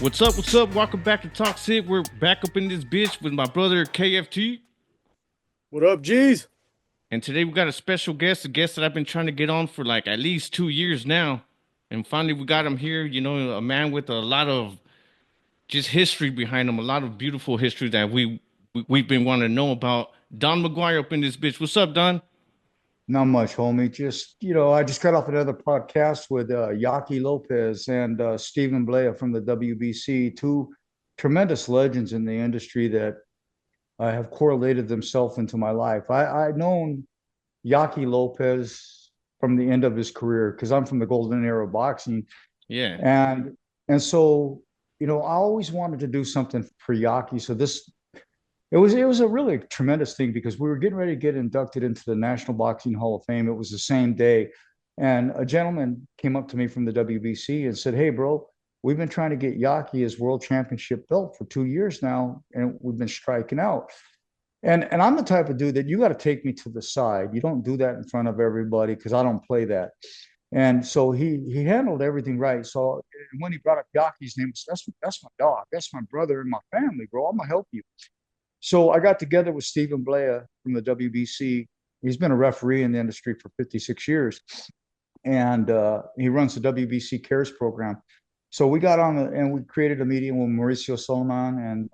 What's up? What's up? Welcome back to Talk Sit. We're back up in this bitch with my brother KFT. What up, G's? And today we got a special guest, a guest that I've been trying to get on for like at least 2 years now. And finally we got him here, a man with a lot of just history behind him, a lot of beautiful history that we've been wanting to know about. Don McGuire up in this bitch. What's up, Don? Not much, homie. I just got off another podcast with Yaki Lopez and Stephen Blea from the WBC, two tremendous legends in the industry that have correlated themselves into my life. I've known Yaki Lopez from the end of his career because I'm from the golden era of boxing. Yeah. And I always wanted to do something for Yaki. So it was a really tremendous thing because we were getting ready to get inducted into the National Boxing Hall of Fame. It was the same day. And a gentleman came up to me from the WBC and said, "Hey, bro, we've been trying to get Yaki his world championship belt for 2 years now, and we've been striking out." And I'm the type of dude that you got to take me to the side. You don't do that in front of everybody because I don't play that. And so he handled everything right. So when he brought up Yaki's name, that's my dog, that's my brother and my family, bro. I'm gonna help you. So I got together with Stephen Blea from the WBC. He's been a referee in the industry for 56 years, and he runs the WBC Cares program. So we got on and we created a meeting with Mauricio Solomon and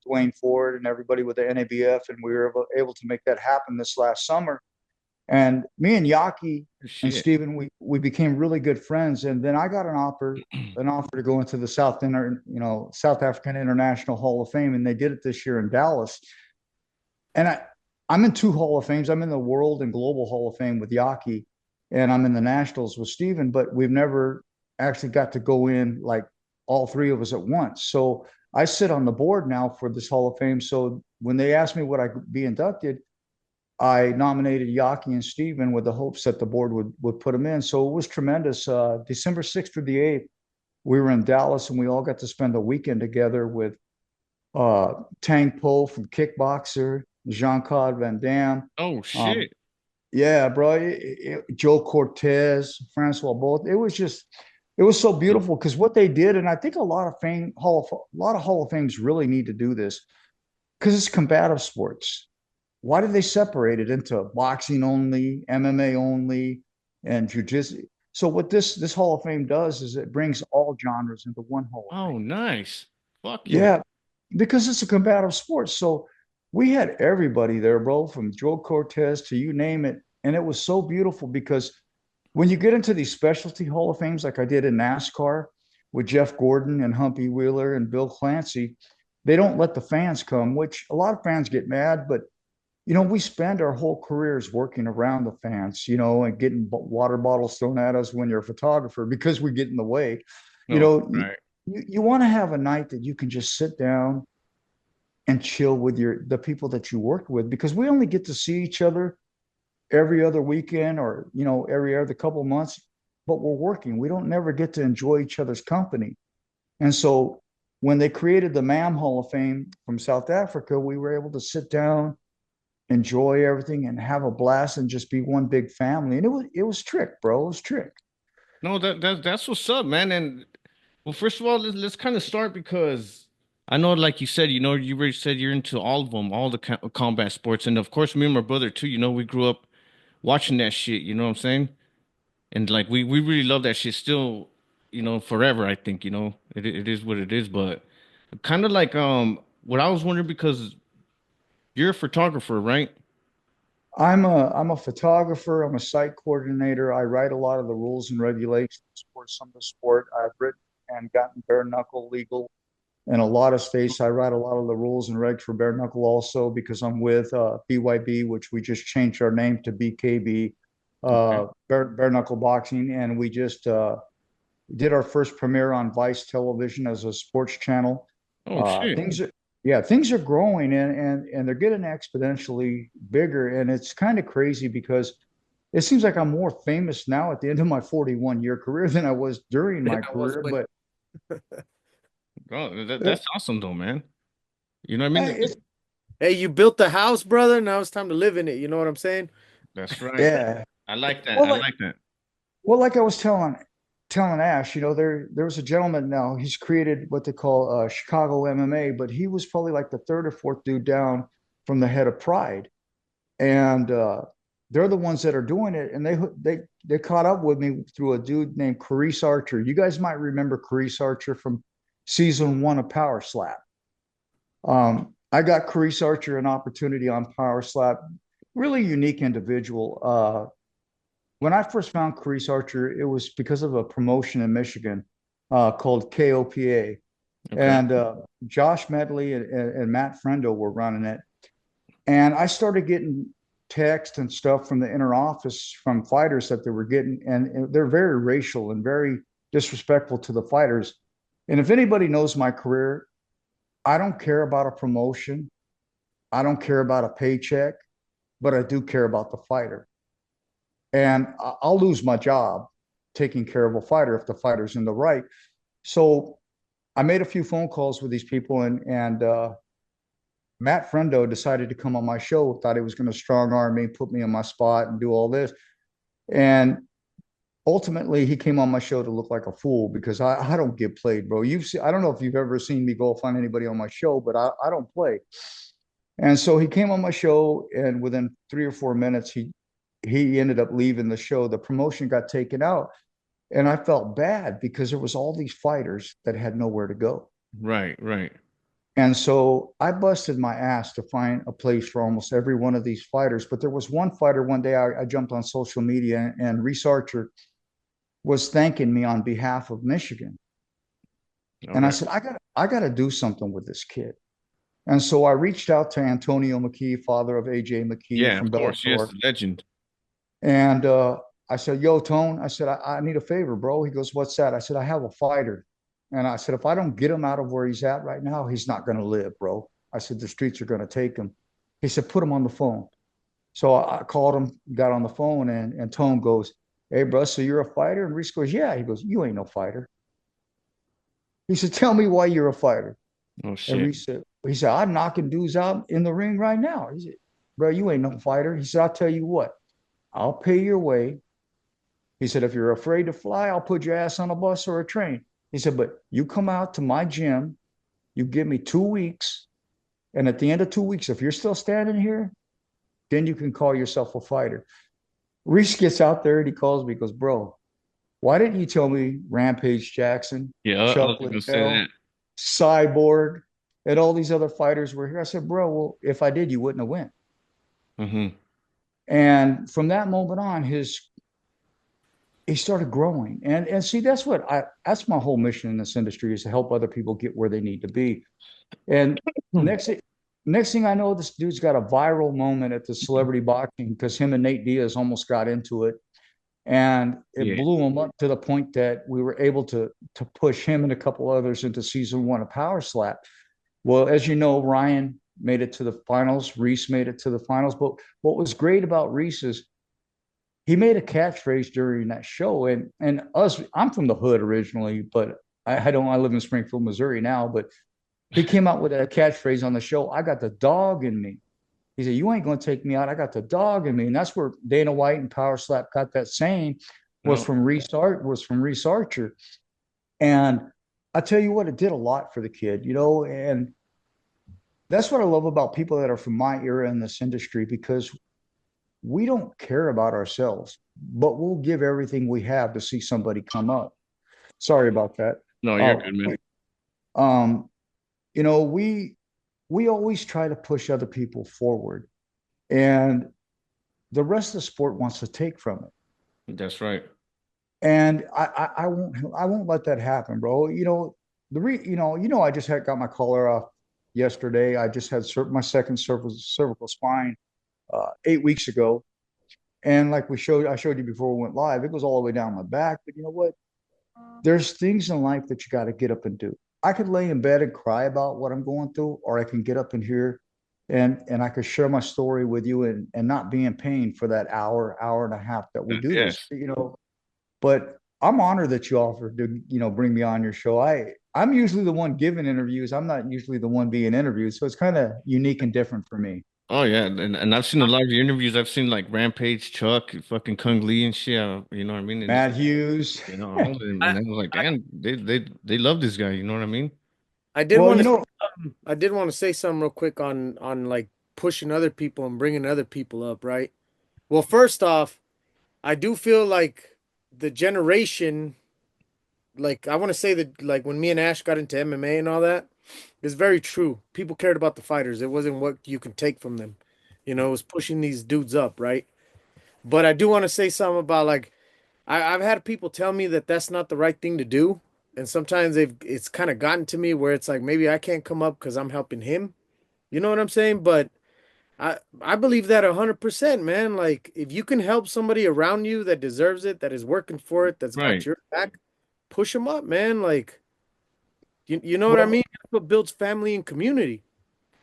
Dwayne Ford and everybody with the NABF, and we were able to make that happen this last summer. And me and Yaki and Shit. Stephen, we became really good friends. And then I got an offer to go into the South African International Hall of Fame, and they did it this year in Dallas. And I'm in two Hall of Fames. I'm in the World and Global Hall of Fame with Yaki, and I'm in the Nationals with Stephen. But we've never actually got to go in like all three of us at once. So I sit on the board now for this Hall of Fame. So when they asked me would I be inducted, I nominated Yaki and Steven with the hopes that the board would put them in. So it was tremendous. December 6th through the 8th, we were in Dallas and we all got to spend a weekend together with Tang Po from Kickboxer, Jean-Claude Van Damme. Oh Um, shit. yeah, bro. Joe Cortez, Francois Both. It was so beautiful because what they did, and I think a lot of Hall of Fames really need to do this because it's combative sports. Why did they separate it into boxing only, MMA only, and jujitsu? So what this Hall of Fame does is it brings all genres into one Hall of Oh, Fame. nice. Fuck yeah. Yeah, because it's a combative sport. So we had everybody there, bro, from Joe Cortez to you name it. And it was so beautiful because when you get into these specialty Hall of Fames, like I did in NASCAR with Jeff Gordon and Humpy Wheeler and Bill Clancy, they don't let the fans come, which a lot of fans get mad, but we spend our whole careers working around the fans, and getting water bottles thrown at us when you're a photographer because we get in the way. You No, know, you, right. you want to have a night that you can just sit down and chill with the people that you worked with because we only get to see each other every other weekend or, every other couple of months, but we're working. We don't never get to enjoy each other's company. And so when they created the MAM Hall of Fame from South Africa, we were able to sit down, enjoy everything and have a blast and just be one big family. And it was trick, bro. It was trick. No, that's what's up, man. And well, first of all, let's kind of start because I know, like you said, you already said you're into all of them, all the combat sports, and of course, me and my brother too. We grew up watching that shit. You know what I'm saying? And like we really love that shit still. Forever. I think it is what it is. But kind of like what I was wondering because you're a photographer, right? I'm a photographer. I'm a site coordinator. I write a lot of the rules and regulations for some of the sport. I've written and gotten bare knuckle legal in a lot of states. I write a lot of the rules and regs for bare knuckle also because I'm with BYB, which we just changed our name to BKB, Okay. bare knuckle boxing, and we just did our first premiere on Vice Television as a sports channel. Oh shit. Things are, yeah, things are growing and they're getting exponentially bigger, and it's kind of crazy because it seems like I'm more famous now at the end of my 41-year career than I was during Yeah, my I was career. with. But Oh, uh, that's awesome though, man. You know what I mean? it's, Hey, you built the house, brother. Now it's time to live in it. You know what I'm saying? That's right. yeah. I like that. Well, I like like that. well, like I was telling telling Ash, there was a gentleman now. He's created what they call Chicago MMA, but he was probably like the third or fourth dude down from the head of Pride, and they're the ones that are doing it. And they caught up with me through a dude named Carice Archer. You guys might remember Carice Archer from season 1 of Power Slap. I got Carice Archer an opportunity on Power Slap. Really unique individual. When I first found Carice Archer, it was because of a promotion in Michigan called KOPA. Okay. And Josh Medley and Matt Frendo were running it. And I started getting text and stuff from the inner office from fighters that they were getting. And they're very racial and very disrespectful to the fighters. And if anybody knows my career, I don't care about a promotion. I don't care about a paycheck, but I do care about the fighter. And I'll lose my job taking care of a fighter if the fighter's in the right. So I made a few phone calls with these people, and Matt Frendo decided to come on my show, thought he was going to strong arm me, put me in my spot and do all this. And ultimately, he came on my show to look like a fool because I don't get played, bro. I don't know if you've ever seen me go find anybody on my show, but I don't play. And so he came on my show, and within 3 or 4 minutes, he ended up leaving the show. The promotion got taken out, and I felt bad because there was all these fighters that had nowhere to go. Right, right. And so I busted my ass to find a place for almost every one of these fighters. But there was one fighter one day I jumped on social media, and Reese Archer was thanking me on behalf of Michigan. Okay. And I said, I got to do something with this kid. And so I reached out to Antonio McKee, father of AJ McKee from Bellator. Of course, yes, legend. And I said, yo, Tone, I said, I need a favor, bro. He goes, what's that? I said, I have a fighter. And I said, if I don't get him out of where he's at right now, he's not going to live, bro. I said, the streets are going to take him. He said, put him on the phone. So I called him, got on the phone, and Tone goes, hey, bro, so you're a fighter? And Reese goes, yeah. He goes, you ain't no fighter. He said, tell me why you're a fighter. Oh, shit. And Reese said, I'm knocking dudes out in the ring right now. He said, bro, you ain't no fighter. He said, I'll tell you what, I'll pay your way. He said, if you're afraid to fly, I'll put your ass on a bus or a train. He said, but you come out to my gym, you give me 2 weeks, and at the end of 2 weeks, if you're still standing here, then you can call yourself a fighter. Reese gets out there and he calls me, he goes, bro, why didn't you tell me Rampage Jackson, Chuck Liddell, Cyborg, and all these other fighters were here? I said, bro, well, if I did, you wouldn't have went. Mm-hmm. And from that moment on, he started growing. And see, that's my whole mission in this industry, is to help other people get where they need to be. And next thing I know, this dude's got a viral moment at the celebrity boxing because him and Nate Diaz almost got into it. And it blew him up to the point that we were able to push him and a couple others into season 1 of Power Slap. Well, as you know, Ryan made it to the finals. Reese made it to the finals. But what was great about Reese is he made a catchphrase during that show. And us, I'm from the hood originally, but I live in Springfield, Missouri now. But he came out with a catchphrase on the show. I got the dog in me. He said, you ain't going to take me out. I got the dog in me. And that's where Dana White and Power Slap got that saying from Reese Archer. And I tell you what, it did a lot for the kid, and that's what I love about people that are from my era in this industry, because we don't care about ourselves, but we'll give everything we have to see somebody come up. Sorry about that. No, you're good, man. We always try to push other people forward, and the rest of the sport wants to take from it. That's right. And I won't let that happen, bro. I just got my collar off yesterday. I just had my second cervical spine 8 weeks ago, and like I showed you before we went live, it goes all the way down my back. But you know what? There's things in life that you got to get up and do. I could lay in bed and cry about what I'm going through, or I can get up in here and I could share my story with you and not be in pain for that hour and a half that we do this, But I'm honored that you offered to, bring me on your show. I'm usually the one giving interviews. I'm not usually the one being interviewed. So it's kind of unique and different for me. Oh yeah, and I've seen a lot of your interviews. I've seen like Rampage, Chuck, fucking Kung Lee and shit. You know what I mean? And it's, Matt Hughes. all of them. I, And I was like, I, damn, they love this guy. You know what I mean? I did Well, want you to know, I did want to say something real quick on like pushing other people and bringing other people up, right? Well, first off, I do feel like the generation, like I want to say that like when me and Ash got into MMA and all that, it's very true. People cared about the fighters. It wasn't what you can take from them. It was pushing these dudes up, right? But I do want to say something about like I've had people tell me that that's not the right thing to do, and sometimes it's kind of gotten to me where it's like maybe I can't come up because I'm helping him. You know what I'm saying? But I believe that 100%, man. Like if you can help somebody around you that deserves it, that is working for it, that's got Right. your back, push them up, man. Like you know what I well, mean? That's what builds family and community.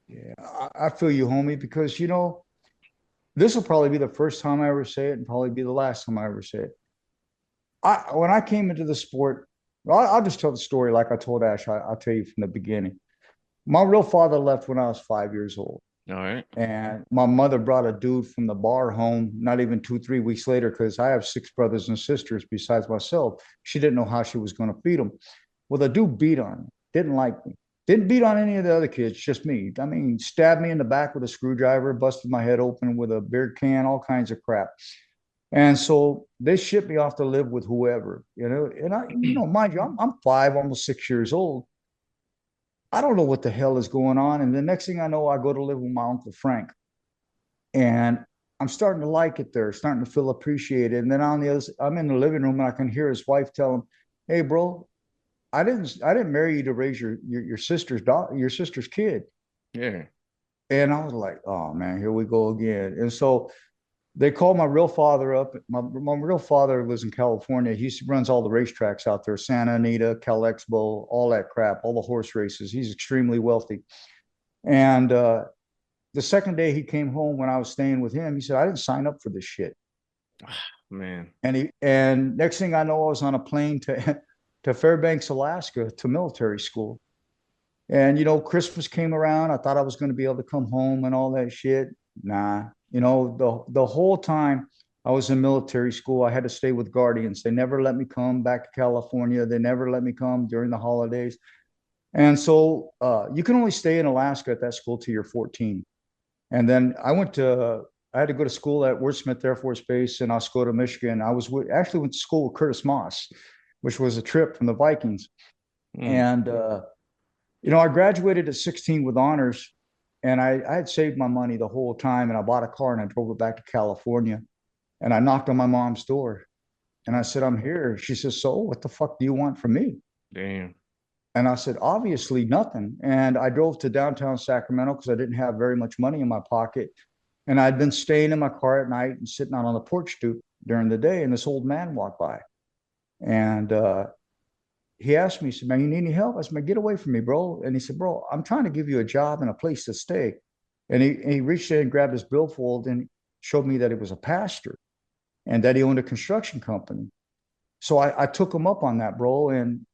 yeah, I feel you, homie, because this will probably be the first time I ever say it, and probably be the last time I ever say it. When I came into the sport, I'll just tell the story like I told Ash. I'll tell you from the beginning. My real father left when I was 5 years old. All right. And my mother brought a dude from the bar home not even 2, 3 weeks later, because I have six brothers and sisters besides myself. She didn't know how she was going to feed them. Well, the dude beat on me, didn't like me, didn't beat on any of the other kids, just me. I mean, stabbed me in the back with a screwdriver, busted my head open with a beer can, all kinds of crap. And so they shipped me off to live with whoever, And mind you, I'm 5, almost 6 years old. I don't know what the hell is going on. And the next thing I know, I go to live with my Uncle Frank. And I'm starting to like it there, starting to feel appreciated. And then I'm in the living room and I can hear his wife tell him, "Hey, bro, I didn't marry you to raise your sister's daughter, your sister's kid." Yeah. And I was like, "Oh man, here we go again." And so they called my real father up. My real father lives in California. Runs all the racetracks out there, Santa Anita, Cal Expo, all that crap, all the horse races. He's extremely wealthy. And the second day he came home when I was staying with him, he said, "I didn't sign up for this shit." Man. And next thing I know, I was on a plane to to Fairbanks, Alaska, to military school. And Christmas came around. I thought I was going to be able to come home and all that shit. Nah, the whole time I was in military school, I had to stay with guardians. They never let me come back to California. They never let me come during the holidays. And so you can only stay in Alaska at that school till you're 14. And then I had to go to school at Wordsmith Air Force Base in Oscoda, Michigan. Actually went to school with Curtis Moss, which was a trip from the Vikings. Mm. And I graduated at 16 with honors, and I had saved my money the whole time, and I bought a car and I drove it back to California, and I knocked on my mom's door, and I said, "I'm here." She says, "So what the fuck do you want from me?" Damn. And I said, "Obviously nothing." And I drove to downtown Sacramento because I didn't have very much money in my pocket. And I'd been staying in my car at night and sitting out on the porch stoop during the day. And this old man walked by. And he asked me, he said, "Man, you need any help?" I said, "Man, get away from me, bro." And he said, "Bro, I'm trying to give you a job and a place to stay." And he reached in and grabbed his billfold and showed me that he was a pastor and that he owned a construction company. So I took him up on that, bro. And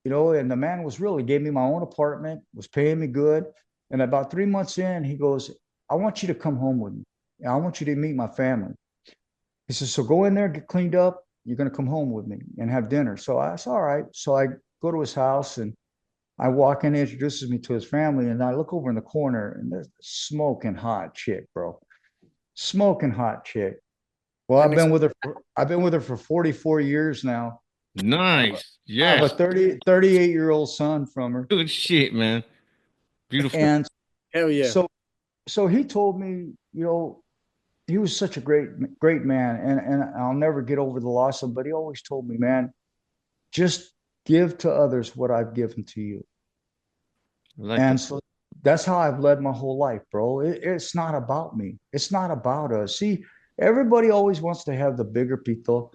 the man was really gave me my own apartment, was paying me good. And about 3 months in, he goes, "I want you to come home with me. I want you to meet my family." He says, "So go in there, get cleaned up. You're going to come home with me and have dinner." So I said, "All right." So I go to his house and I walk in, he introduces me to his family. And I look over in the corner and there's a smoking hot chick, bro. Smoking hot chick. Well, And it's I've been with her for 44 years now. Nice. I have a Yes. 38-year-old son from her. Good shit, man. Beautiful. And hell yeah. so so he told me, he was such a great man, and I'll never get over the loss of him. But he always told me, "Man, just give to others what I've given to you." I like that. And so that's how I've led my whole life, bro. It's not about me. It's not about us. See, everybody always wants to have the bigger people,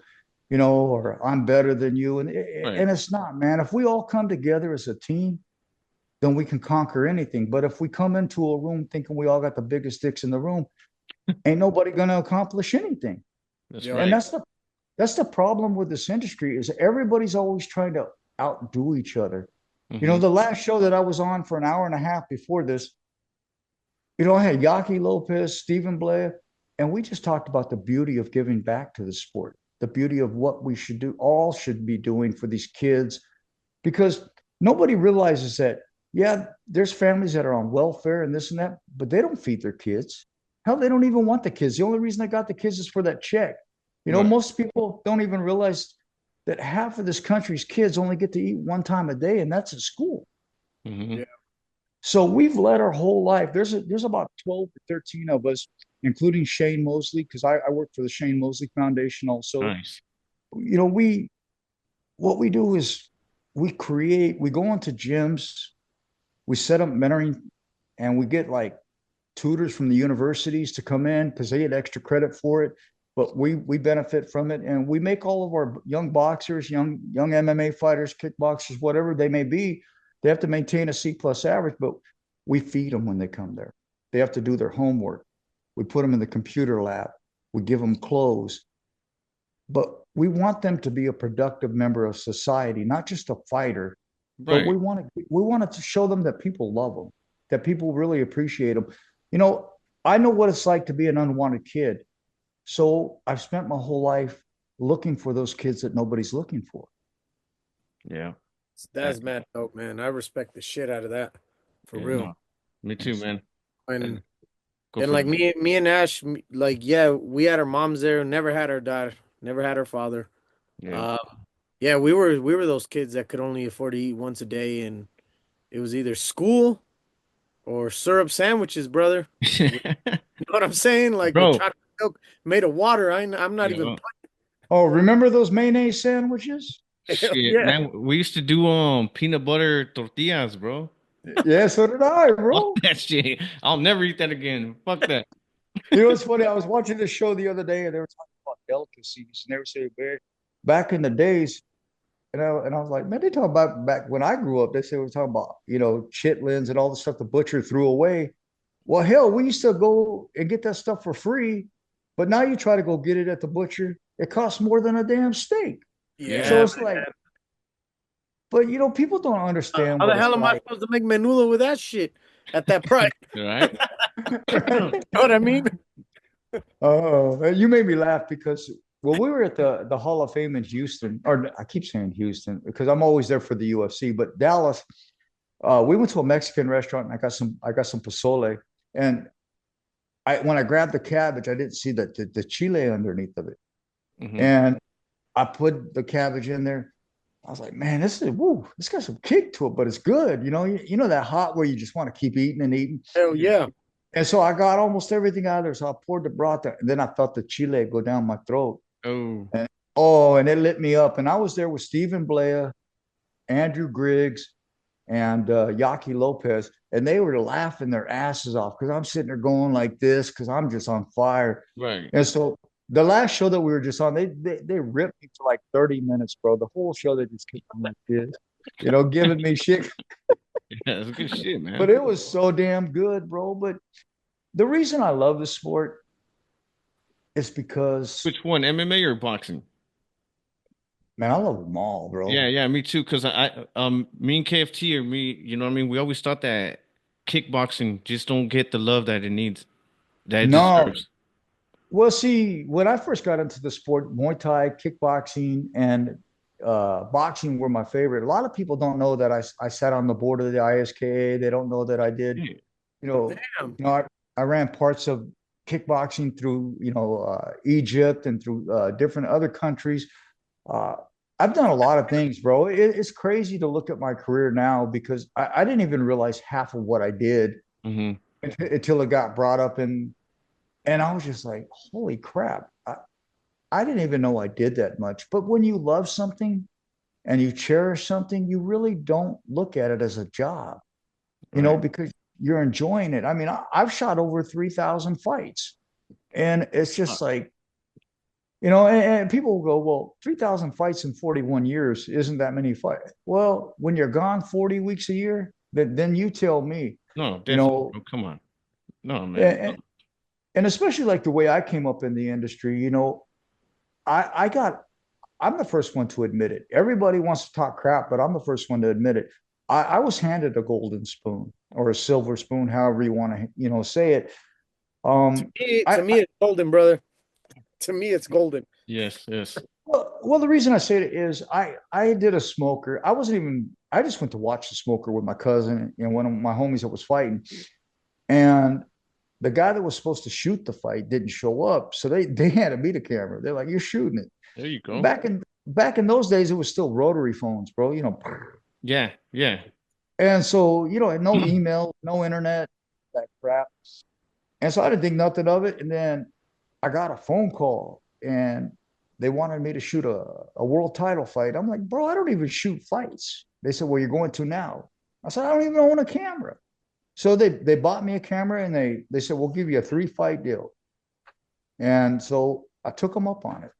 or "I'm better than you," Right. and it's not, man. If we all come together as a team, then we can conquer anything. But if we come into a room thinking we all got the biggest sticks in the room, ain't nobody going to accomplish anything. That's Yep. And right. that's the problem with this industry is everybody's always trying to outdo each other. Hmm. The last show that I was on for an hour and a half before this, I had Yaki Lopez, Stephen Blair, and we just talked about the beauty of giving back to the sport, the beauty of what we should do, all should be doing for these kids, because nobody realizes that, yeah, there's families that are on welfare and this and that, but they don't feed their kids. Hell, they don't even want the kids. The only reason they got the kids is for that check. Right. Most people don't even realize that half of this country's kids only get to eat one time a day, and that's at school. Hmm. Yeah. So we've led our whole life. There's about 12 to 13 of us, including Shane Mosley, because I work for the Shane Mosley Foundation also. Nice. We what we do is we go into gyms, we set up mentoring, and we get like tutors from the universities to come in because they get extra credit for it. But we benefit from it, and we make all of our young boxers, young MMA fighters, kickboxers, whatever they may be, they have to maintain a C+ average. But we feed them when they come there. They have to do their homework. We put them in the computer lab. We give them clothes, but we want them to be a productive member of society, not just a fighter. But Right. we wanted to show them that people love them, that people really appreciate them. You know, I know what it's like to be an unwanted kid. So I've spent my whole life looking for those kids that nobody's looking for. Yeah. That's That, mad dope, man. I respect the shit out of that, for yeah. real. No. Me too, Yes. man. And Go and for like it. me and Ash, like yeah, we had our moms there, never had our dad, never had our father. Yeah. Um, yeah, we were those kids that could only afford to eat once a day, and it was either school or syrup sandwiches, brother. You know what I'm saying? Like with Bro. chocolate milk made of water. I'm not even. Yeah. Oh, remember those mayonnaise sandwiches? Hell Shit, yeah. man. We used to do peanut butter tortillas, bro. Yeah, so did I, Fuck bro. that shit. I'll never eat that again. Fuck that. It's funny. I was watching this show the other day, and they were talking about delicacies, and they were saying back in the days, and I was like, man, they talk about back when I grew up. They say we're talking about chitlins and all the stuff the butcher threw away. Well, hell, we used to go and get that stuff for free, but now you try to go get it at the butcher, it costs more than a damn steak. Yeah. So Yeah, it's like, but people don't understand how the what it's hell am I like. supposed to make menudo with that shit at that price? Right? You know what I mean? Oh, you made me laugh because we were at the Hall of Fame in Houston, or I keep saying Houston because I'm always there for the UFC, but Dallas. We went to a Mexican restaurant and I got some pozole, and when I grabbed the cabbage, I didn't see the chile underneath of it, Hmm. and I put the cabbage in there. I was like, man, this got some kick to it, but it's good. You know that hot where you just want to keep eating and eating. Hell yeah. And so I got almost everything out of there. So I poured the broth there, and then I felt the chile go down my throat. Oh, And and it lit me up. And I was there with Stephen Blair, Andrew Griggs, and Yaki Lopez, and they were laughing their asses off because I'm sitting there going like this because I'm just on fire. right. And so the last show that we were just on, they ripped me for like 30 minutes, bro. The whole show they just kept on like this, giving me shit. Yeah, that's good shit, But man. it was so damn good, bro. But the reason I love the sport is because, Which one, MMA or boxing? man, I love them all, Yeah, bro. yeah, me too. Cause me and KFT or me, you know what I mean? We always thought that kickboxing just don't get the love that it needs, that it No, deserves. well, see, when I first got into the sport, Muay Thai, kickboxing, and boxing were my favorite. A lot of people don't know that I sat on the board of the ISKA. They don't know that I did, Yeah. you know, Damn. I ran parts of kickboxing through, Egypt and through different other countries. Uh, I've done a lot of things, bro. It's crazy to look at my career now because I didn't even realize half of what I did Hmm. until it got brought up, and I was just like, holy crap. I didn't even know I did that much. But when you love something and you cherish something, you really don't look at it as a job, Right. because you're enjoying it. I mean, I've shot over 3,000 fights, and it's Uh, just like, and people will go, well, 3,000 fights in 41 years isn't that many fights. Well, when you're gone 40 weeks a year, then you tell me, No, you definitely. know, Oh, come on. No, man. and, and especially like the way I came up in the industry, I got I'm the first one to admit it. Everybody wants to talk crap, but I'm the first one to admit it. I was handed a golden spoon. or a silver spoon, however you want to, say it. Um, To I, me, it's golden, brother. To me, it's golden. Yes, yes. well, the reason I say it is I did a smoker. I wasn't even. I just went to watch the smoker with my cousin and one of my homies that was fighting, and the guy that was supposed to shoot the fight didn't show up, so they handed me the camera. They're like, "You're shooting it." There you go. Back in those days, it was still rotary phones, bro. Yeah, yeah. And so no email, no internet, that crap. And so I didn't think nothing of it. And then I got a phone call, and they wanted me to shoot a world title fight. I'm like, bro, I don't even shoot fights. They said, well, you're going to now. I said, I don't even own a camera. So they bought me a camera, and they said, we'll give you a 3-fight deal. And so I took them up on it.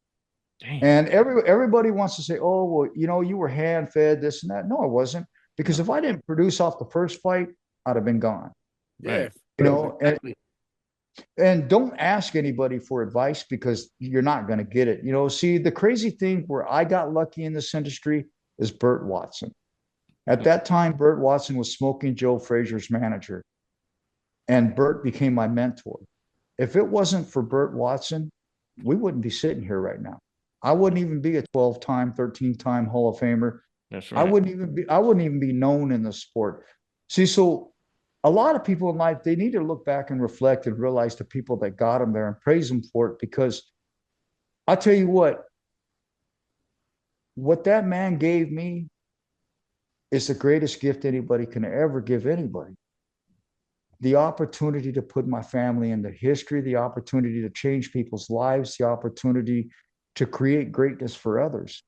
Dang. And everybody wants to say, oh, well, you were hand fed this and that. No, I wasn't. Because No. if I didn't produce off the first fight, I'd have been gone. Yeah, Right. You know, and, exactly. and don't ask anybody for advice because you're not going to get it. See, the crazy thing where I got lucky in this industry is Burt Watson. At that time, Burt Watson was Smoking Joe Frazier's manager, and Burt became my mentor. If it wasn't for Burt Watson, we wouldn't be sitting here right now. I wouldn't even be a 12-time, 13-time Hall of Famer. That's I right. wouldn't even be known in the sport. See, so a lot of people in life, they need to look back and reflect and realize the people that got them there and praise them for it. Because I tell you what that man gave me is the greatest gift anybody can ever give anybody. The opportunity to put my family into history, the opportunity to change people's lives, the opportunity to create greatness for others.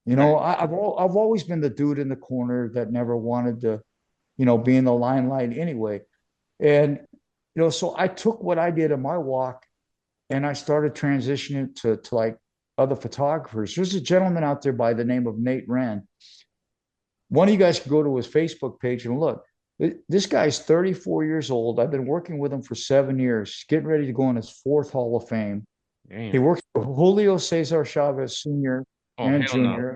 Right. I've always been the dude in the corner that never wanted to, be in the limelight anyway. And, so I took what I did in my walk and I started transitioning to like other photographers. There's a gentleman out there by the name of Nate Wren. One of you guys can go to his Facebook page and look. This guy's 34 years old. I've been working with him for 7 years, getting ready to go in his fourth Hall of Fame. He Damn. works for Julio Cesar Chavez Sr. Oh, and hell no. Jr.,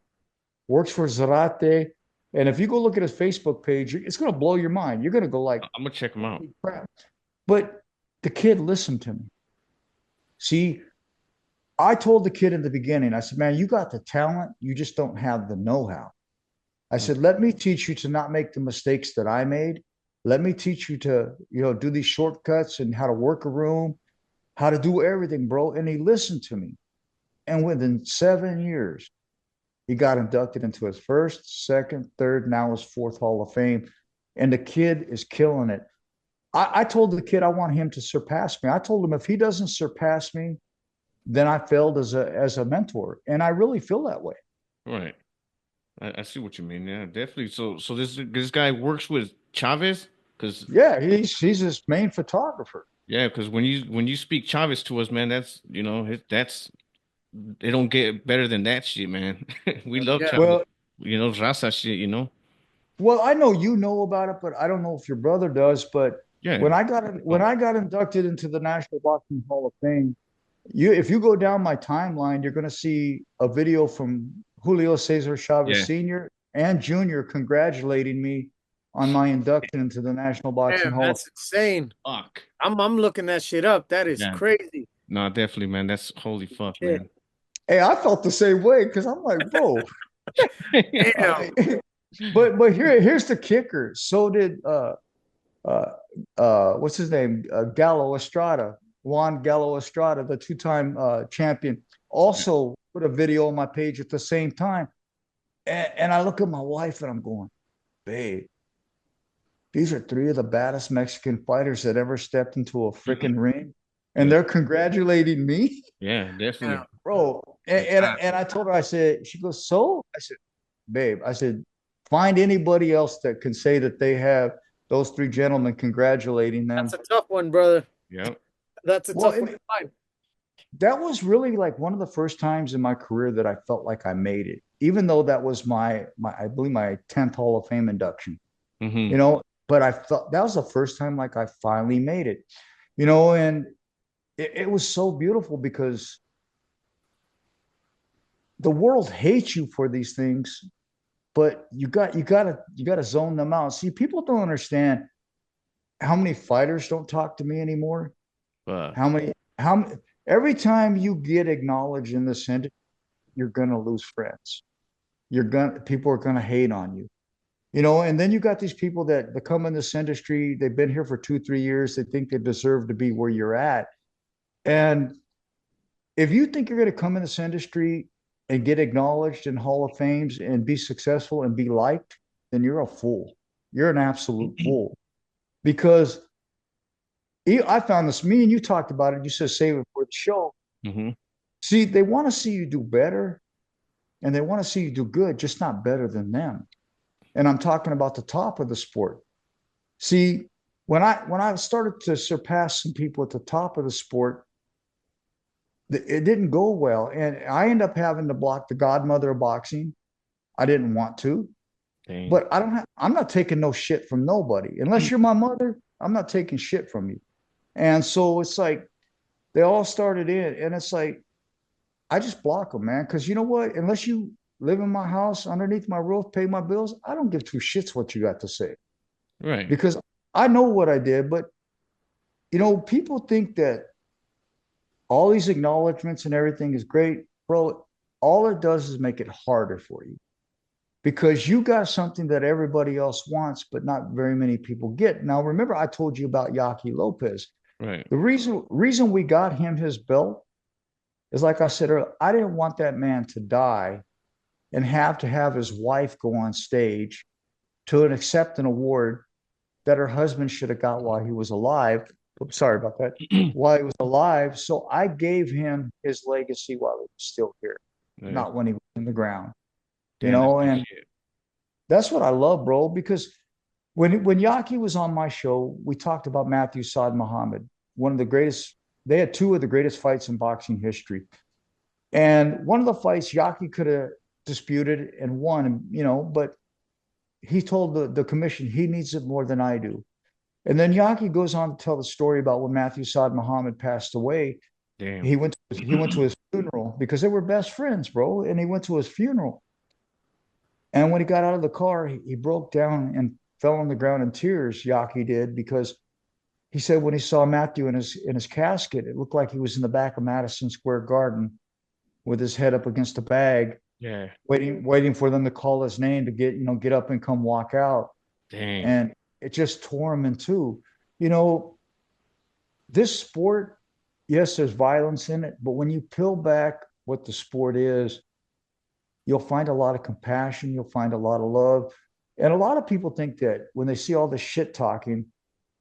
works for Zarate. And if you go look at his Facebook page, it's going to blow your mind. You're going to go like, I'm gonna check him out. holy crap. But the kid listened to me. See, I told the kid in the beginning, I said, man, you got the talent. You just don't have the know-how. I Mm. said, let me teach you to not make the mistakes that I made. Let me teach you to, do these shortcuts and how to work a room, how to do everything, bro. And he listened to me. And within 7 years, he got inducted into his first, second, third, now his fourth Hall of Fame. And the kid is killing it. I told the kid I want him to surpass me. I told him if he doesn't surpass me, then I failed as a mentor. And I really feel that way. Right. I see what you mean. Yeah, definitely. So this guy works with Chavez because Yeah, he's his main photographer. yeah, because when you speak Chavez to us, man, that's that's they don't get better than that shit, man. We love Yeah. Chavez. Well, Raza shit. well, I know you know about it, but I don't know if your brother does. But Yeah. when I got inducted into the National Boxing Hall of Fame, if you go down my timeline, you're going to see a video from Julio Cesar Chavez Yeah. Sr. and Jr. congratulating me on my induction into the National Boxing Damn, Hall of that's insane. Fuck. I'm looking that shit up. That is Yeah. craame. No, definitely, man. That's holy fuck, Shit. man. Hey, I felt the same way because I'm like, bro. Damn. But here's the kicker. So did uh what's his name? Gallo Estrada, Juan Gallo Estrada, the two-time champion, also put a video on my page at the same time. And I look at my wife and I'm going, babe, these are three of the baddest Mexican fighters that ever stepped into a freaking ring. And Yeah. they're congratulating me, Yeah, definitely. Yeah. bro. That's fast. And I told her, I said, she goes, so? I said, babe, I said, find anybody else that can say that they have those three gentlemen congratulating them. That's a tough one, brother. Yep. That's a Well, tough one to find. that was really like one of the first times in my career that I felt like I made it, even though that was my I believe my 10th Hall of Fame induction, Hmm. you know, but I felt that was the first time like I finally made it, and it was so beautiful because the world hates you for these things, but you gotta zone them out. See, people don't understand how many fighters don't talk to me anymore. But How many how every time you get acknowledged in this industry, you're gonna lose friends. People are gonna hate on you. And then you got these people that come in this industry, they've been here for 2, 3 years, they think they deserve to be where you're at. And if you think you're going to come in this industry and get acknowledged in Hall of Fames and be successful and be liked, then you're a fool. You're an absolute fool. Because I found this, me and you talked about it. You said save it for the show. hmm See, they want to see you do better and they want to see you do good, just not better than them. And I'm talking about the top of the sport. See, when I started to surpass some people at the top of the sport, it didn't go well. And I ended up having to block the godmother of boxing. I didn't want to, dang. but I'm not taking no shit from nobody. Unless you're my mother, I'm not taking shit from you. And so it's like they all started in, and it's like I just block them, man. Because you know what? Unless you live in my house underneath my roof, pay my bills, I don't give two shits what you got to say. Right. Because I know what I did, but people think that all these acknowledgments and everything is great, bro. All it does is make it harder for you because you got something that everybody else wants, but not very many people get. Now, remember, I told you about Yaki Lopez. Right. The reason we got him his belt is like I said earlier, I didn't want that man to die and have to have his wife go on stage to accept an award that her husband should have got while he was alive. Oops, sorry about that. While he was alive. So I gave him his legacy while he was still here, Right. not when he was in the ground. Damn, that's good And shit. that's what I love, bro, because when Yaki was on my show, we talked about Matthew Saad Muhammad, one of the greatest. They had two of the greatest fights in boxing history. And one of the fights Yaki could have disputed and won, but he told the commission he needs it more than I do. And then Yaki goes on to tell the story about when Matthew Saad Muhammad passed away. Damn. He went to his funeral because they were best friends, bro. And he went to his funeral. And when he got out of the car, he broke down and fell on the ground in tears. Yaki did because he said when he saw Matthew in his casket, it looked like he was in the back of Madison Square Garden with his head up against a bag, Yeah. waiting for them to call his name to get up and come walk out. Dang. And it just tore him in two. You know, this sport, yes, there's violence in it, but when you peel back what the sport is, you'll find a lot of compassion, you'll find a lot of love. And a lot of people think that when they see all the shit talking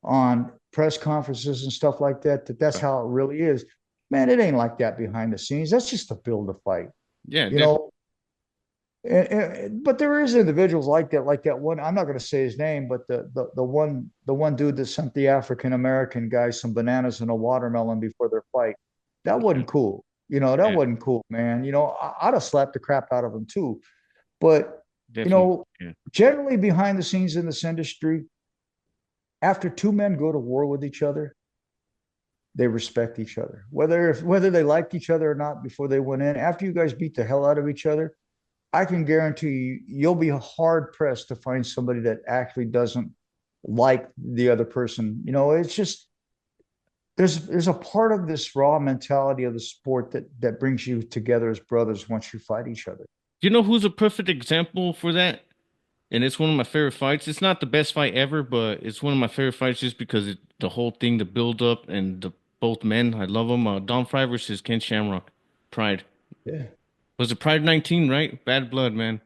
on press conferences and stuff like that, that's how it really is. Man, it ain't like that behind the scenes. That's just to build a fight. Yeah, You definitely. know, but there is individuals like that one. I'm not going to say his name, but the one dude that sent the African American guy some bananas and a watermelon before their fight. That wasn't cool. That Yeah, wasn't cool, man. I'd have slapped the crap out of him too. But you definitely. know, Yeah. generally behind the scenes in this industry, after two men go to war with each other, they respect each other. Whether they liked each other or not before they went in, after you guys beat the hell out of each other, I can guarantee you'll be hard pressed to find somebody that actually doesn't like the other person. It's just there's a part of this raw mentality of the sport that brings you together as brothers once you fight each other. You know who's a perfect example for that? And it's one of my favorite fights. It's not the best fight ever, but it's one of my favorite fights just because the whole thing, the build up and the both men, I love them. Don Fry versus Ken Shamrock. Pride. Yeah. Was it Pride 19, right? Bad blood, man.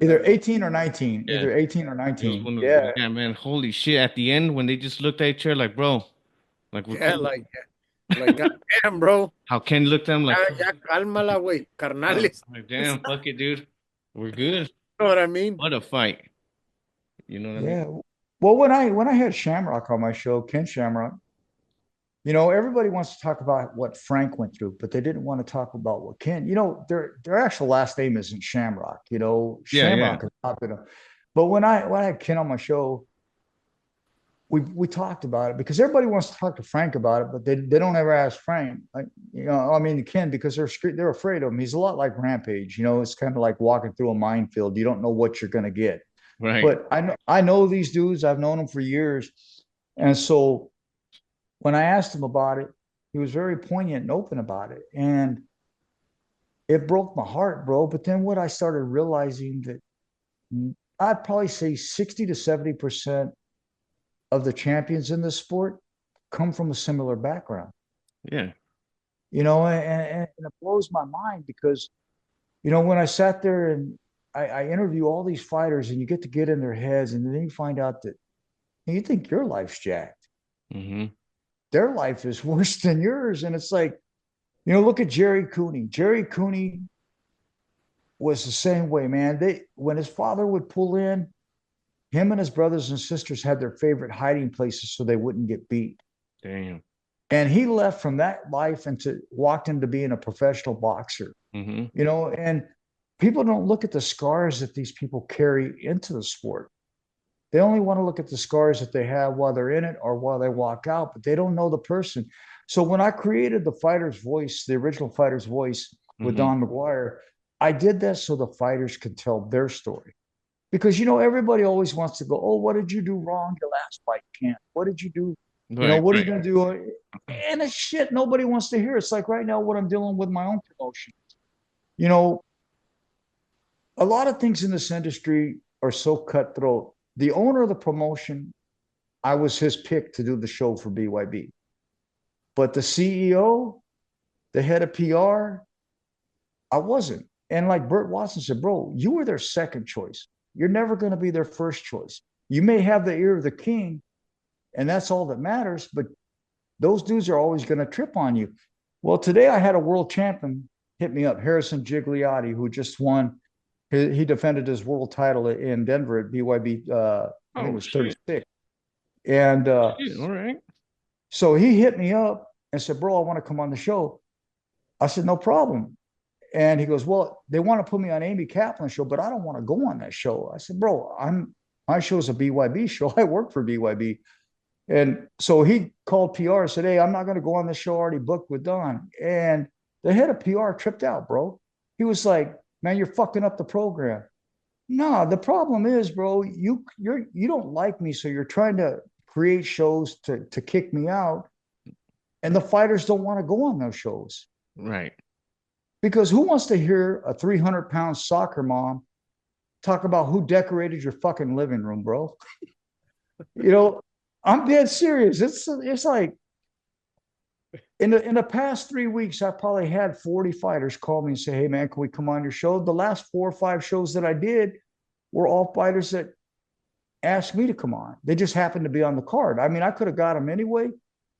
Either 18 or 19. Yeah. Either 18 or It was 19. one of Yeah. yeah, man. Holy shit. At the end, when they just looked at each other like, bro, like we're Yeah, cool. like goddamn, bro. How Ken looked at him like, Ya cálmala, güey. Carnales. like, damn, fuck it, dude. We're good. You know what I mean? What a fight. You know what I mean? Yeah. Well, when I had Shamrock on my show, Ken Shamrock, everybody wants to talk about what Frank went through, but they didn't want to talk about what Ken. Their actual last name isn't Shamrock. Yeah, yeah. Shamrock is popular. But when I had Ken on my show, we talked about it because everybody wants to talk to Frank about it, but they don't ever ask Frank. Like, I mean, they can because they're afraid of him. He's a lot like Rampage. It's kind of like walking through a minefield. You don't know what you're gonna get. Right. But I know these dudes. I've known them for years, and so when I asked him about it, he was very poignant and open about it, and it broke my heart, bro. But then what I started realizing that I'd probably say 60 to 70% of the champions in this sport come from a similar background. Yeah. And it blows my mind because, when I sat there and I interview all these fighters and you get in their heads and then you find out that you think your life's jacked. Mm-hmm. Their life is worse than yours. And it's like, look at Jerry Cooney. Jerry Cooney was the same way, man. When his father would pull in, him and his brothers and sisters had their favorite hiding places so they wouldn't get beat. Damn. And he left from that life and walked into being a professional boxer. Mm-hmm. And people don't look at the scars that these people carry into the sport. They only want to look at the scars that they have while they're in it or while they walk out, but they don't know the person. So when I created the fighter's voice, the original fighter's voice with Mm-hmm. Don McGuire, I did that so the fighters could tell their story. Because everybody always wants to go, oh, what did you do wrong your last fight, camp? What did you do? Right. What are you Right. going to do? And it's shit nobody wants to hear. It's like right now what I'm dealing with my own promotion. You know, a lot of things in this industry are so cutthroat. The owner of the promotion, I was his pick to do the show for BYB. But the CEO, the head of PR, I wasn't. And like Burt Watson said, bro, you were their second choice. You're never going to be their first choice. You may have the ear of the king, and that's all that matters, but those dudes are always going to trip on you. Well, today I had a world champion hit me up, Harrison Gigliotti, who just won. He defended his world title in Denver at BYB. I think it Oh was shit. 36. And Shit. All right. so he hit me up and said, bro, I want to come on the show. I said, no problem. And he goes, well, they want to put me on Amy Kaplan's show, but I don't want to go on that show. I said, bro, my show is a BYB show. I work for BYB. And so he called PR and said, hey, I'm not going to go on the show already booked with Don. And the head of PR tripped out, bro. He was like, man, you're fucking up the program. No, the problem is, bro, you don't like me, so you're trying to create shows to kick me out. And the fighters don't want to go on those shows. Right. Because who wants to hear a 300-pound soccer mom talk about who decorated your fucking living room, bro? I'm dead serious. It's like in the past 3 weeks, I probably had 40 fighters call me and say, hey man, can we come on your show? The last 4 or 5 shows that I did were all fighters that asked me to come on. They just happened to be on the card. I mean, I could have got them anyway,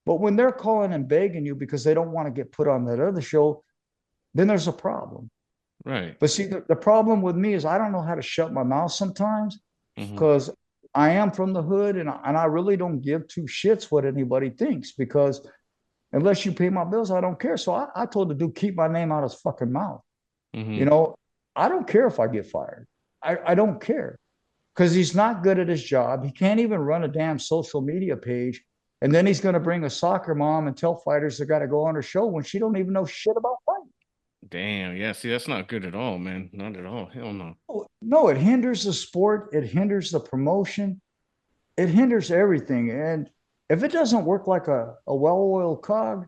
but when they're calling and begging you because they don't want to get put on that other show, then there's a problem. Right. But see, the problem with me is I don't know how to shut my mouth sometimes Mm-hmm. because I am from the hood and I really don't give two shits what anybody thinks because unless you pay my bills, I don't care. So I told the dude, keep my name out of his fucking mouth. Mm-hmm. I don't care if I get fired. I don't care because he's not good at his job. He can't even run a damn social media page. And then he's going to bring a soccer mom and tell fighters they got to go on her show when she don't even know shit about fighting. Damn. Yeah. See, that's not good at all, man. Not at all. Hell no. No, it hinders the sport. It hinders the promotion. It hinders everything. And if it doesn't work like a well-oiled cog,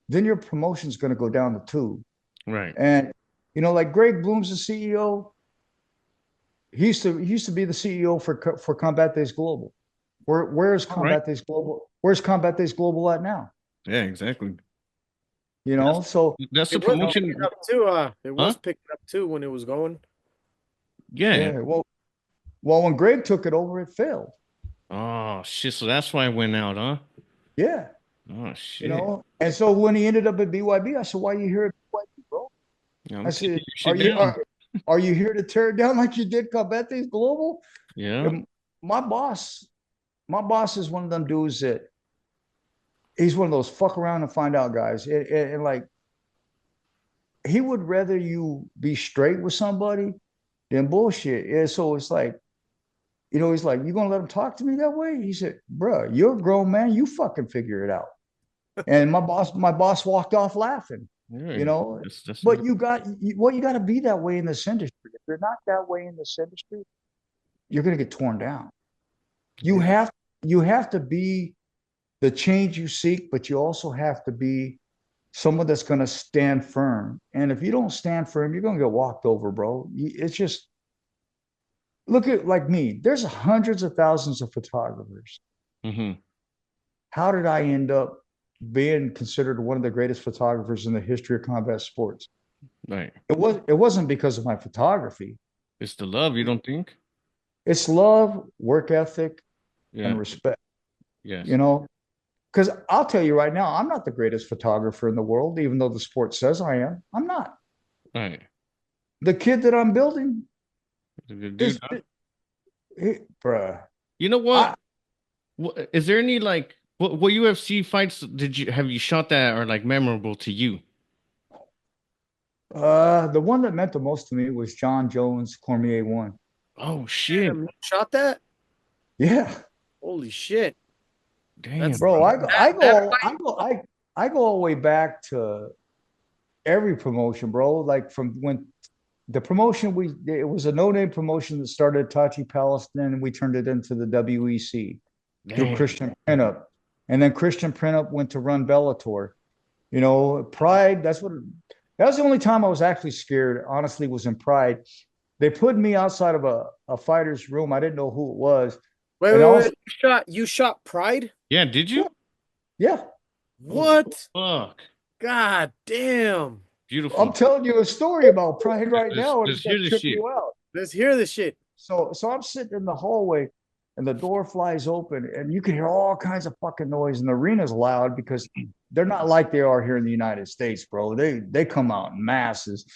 then your promotion's going to go down the tube. Right. And, like Greg Bloom's the CEO. He used to be the CEO for Combat Days Global. Where's All right. Combat Days Global? Where's Combat Days Global at now? Yeah. Exactly. So That's the It was promotion. picking up too. It was Huh? picking up too when it was going. Yeah. yeah. Well, when Greg took it over, it failed. Oh shit. So that's why I went out, huh? Yeah. Oh shit. And so when he ended up at BYB, I said, "Why are you here at BYB, bro?" Yeah, I'm I taking said, your "Are shit you down. are you here to tear it down like you did Combat Days Global?" Yeah. And my boss is one of them dudes that he's one of those fuck around and find out guys, and like he would rather you be straight with somebody than bullshit. Yeah, so it's like he's like, you gonna let him talk to me that way? He said, bro, you're a grown man. You fucking figure it out. And my boss walked off laughing, you Right. know. That's But you got to be that way in this industry. If you're not that way in this industry, you're going to get torn down. You yeah. have you have to be the change you seek, but you also have to be someone that's going to stand firm. And if you don't stand firm, you're going to get walked over, bro. It's just look at like me. There's hundreds of thousands of photographers. Mm-hmm. How did I end up being considered one of the greatest photographers in the history of combat sports? Right. It wasn't because of my photography. It's the love, you don't think? It's love, work ethic, Yeah. and respect. You Yes. know, because I'll tell you right now, I'm not the greatest photographer in the world, even though the sport says I am. I'm not. Right. The kid that I'm building It's a good dude, is, huh? bruh. You know I what? Is there any like what UFC fights did you have you shot that are like memorable to you? the one that meant the most to me was John Jones Cormier one. Oh Damn, shit. you shot that? Yeah, Holy shit. Damn, That's bro. bro. I go all the way back to every promotion, bro. Like from when the promotion it was a no-name promotion that started at Tachi Palace, then we turned it into the WEC through Damn. Christian Pinup. And then Christian Pinup went to run Bellator. Pride, that was the only time I was actually scared, honestly, was in Pride. They put me outside of a fighter's room. I didn't know who it was. wait, And wait, also, wait. You shot Pride? Yeah, did yeah, you? yeah. Holy What? fuck. God damn. Beautiful. I'm telling you a story about Pride right Let's now, and it's let's gonna hear this trip shit. you out. Let's hear this shit. So I'm sitting in the hallway and the door flies open and you can hear all kinds of fucking noise and the arena's loud because they're not like they are here in the United States, bro. They come out in masses.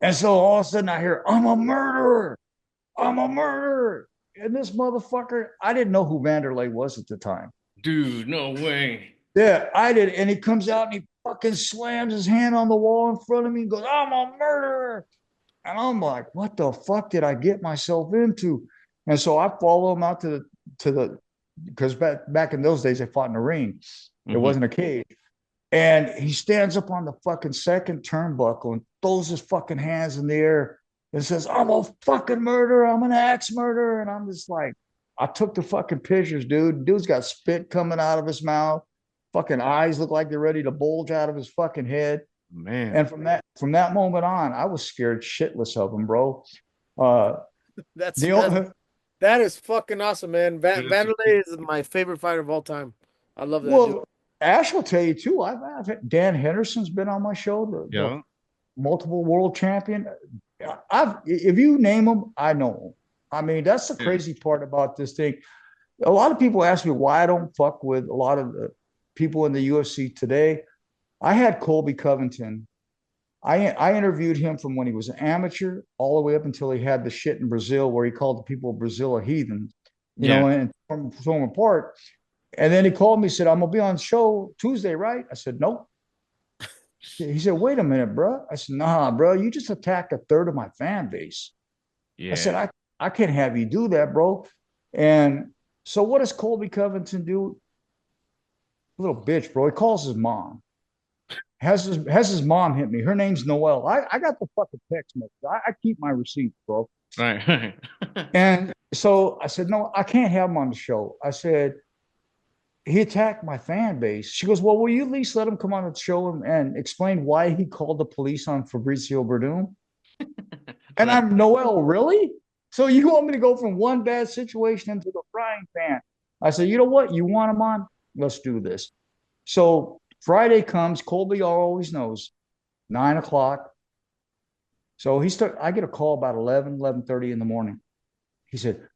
And so all of a sudden I hear, I'm a murderer. I'm a murderer. And this motherfucker, I didn't know who Vanderlei was at the time. Dude, no way. Yeah, I did. And he comes out and he fucking slams his hand on the wall in front of me and goes, I'm a murderer. And I'm like, what the fuck did I get myself into? And so I follow him out to the because back in those days they fought in the ring. It Hmm. wasn't a cage. And he stands up on the fucking second turnbuckle and throws his fucking hands in the air and says, I'm a fucking murderer. I'm an axe murderer. And I'm just like, I took the fucking pictures, dude. Dude's got spit coming out of his mouth. Fucking eyes look like they're ready to bulge out of his fucking head. Man. And from that moment on, I was scared shitless of him, bro. Uh, That's the that's only, that is fucking awesome, man. Dude, that's a Vanderlei is my favorite fighter of all time. I love that dude. well, Ash will tell you too. I've had, Dan Henderson's been on my show, the yeah. multiple world champion. If you name them, I know them. I mean, that's the Yeah. crazy part about this thing. A lot of people ask me why I don't fuck with a lot of the people in the UFC today. I had Colby Covington. I interviewed him from when he was an amateur all the way up until he had the shit in Brazil where he called the people of Brazil a heathen, Yeah. and throw them apart. And then he called me, said, I'm gonna be on show Tuesday, right? I said, nope. He said, wait a minute, bro. I said, nah, bro, you just attacked a third of my fan base. I said, Yeah. I can't have you do that, bro. And so what does Colby Covington do? Little bitch, bro. He calls his mom. Has his mom hit me. Her name's Noelle. I got the fucking text message. I keep my receipts, bro. Right. Right. And so I said, no, I can't have him on the show. I said, he attacked my fan base. She goes, well, will you at least let him come on the show and explain why he called the police on Fabrizio Verdun? And Right. I'm Noel, really? So you want me to go from one bad situation into the frying pan? I said, you know what? You want him on? Let's do this. So Friday comes. Colby always knows 9 o'clock. So I get a call about 11:30 in the morning. He said,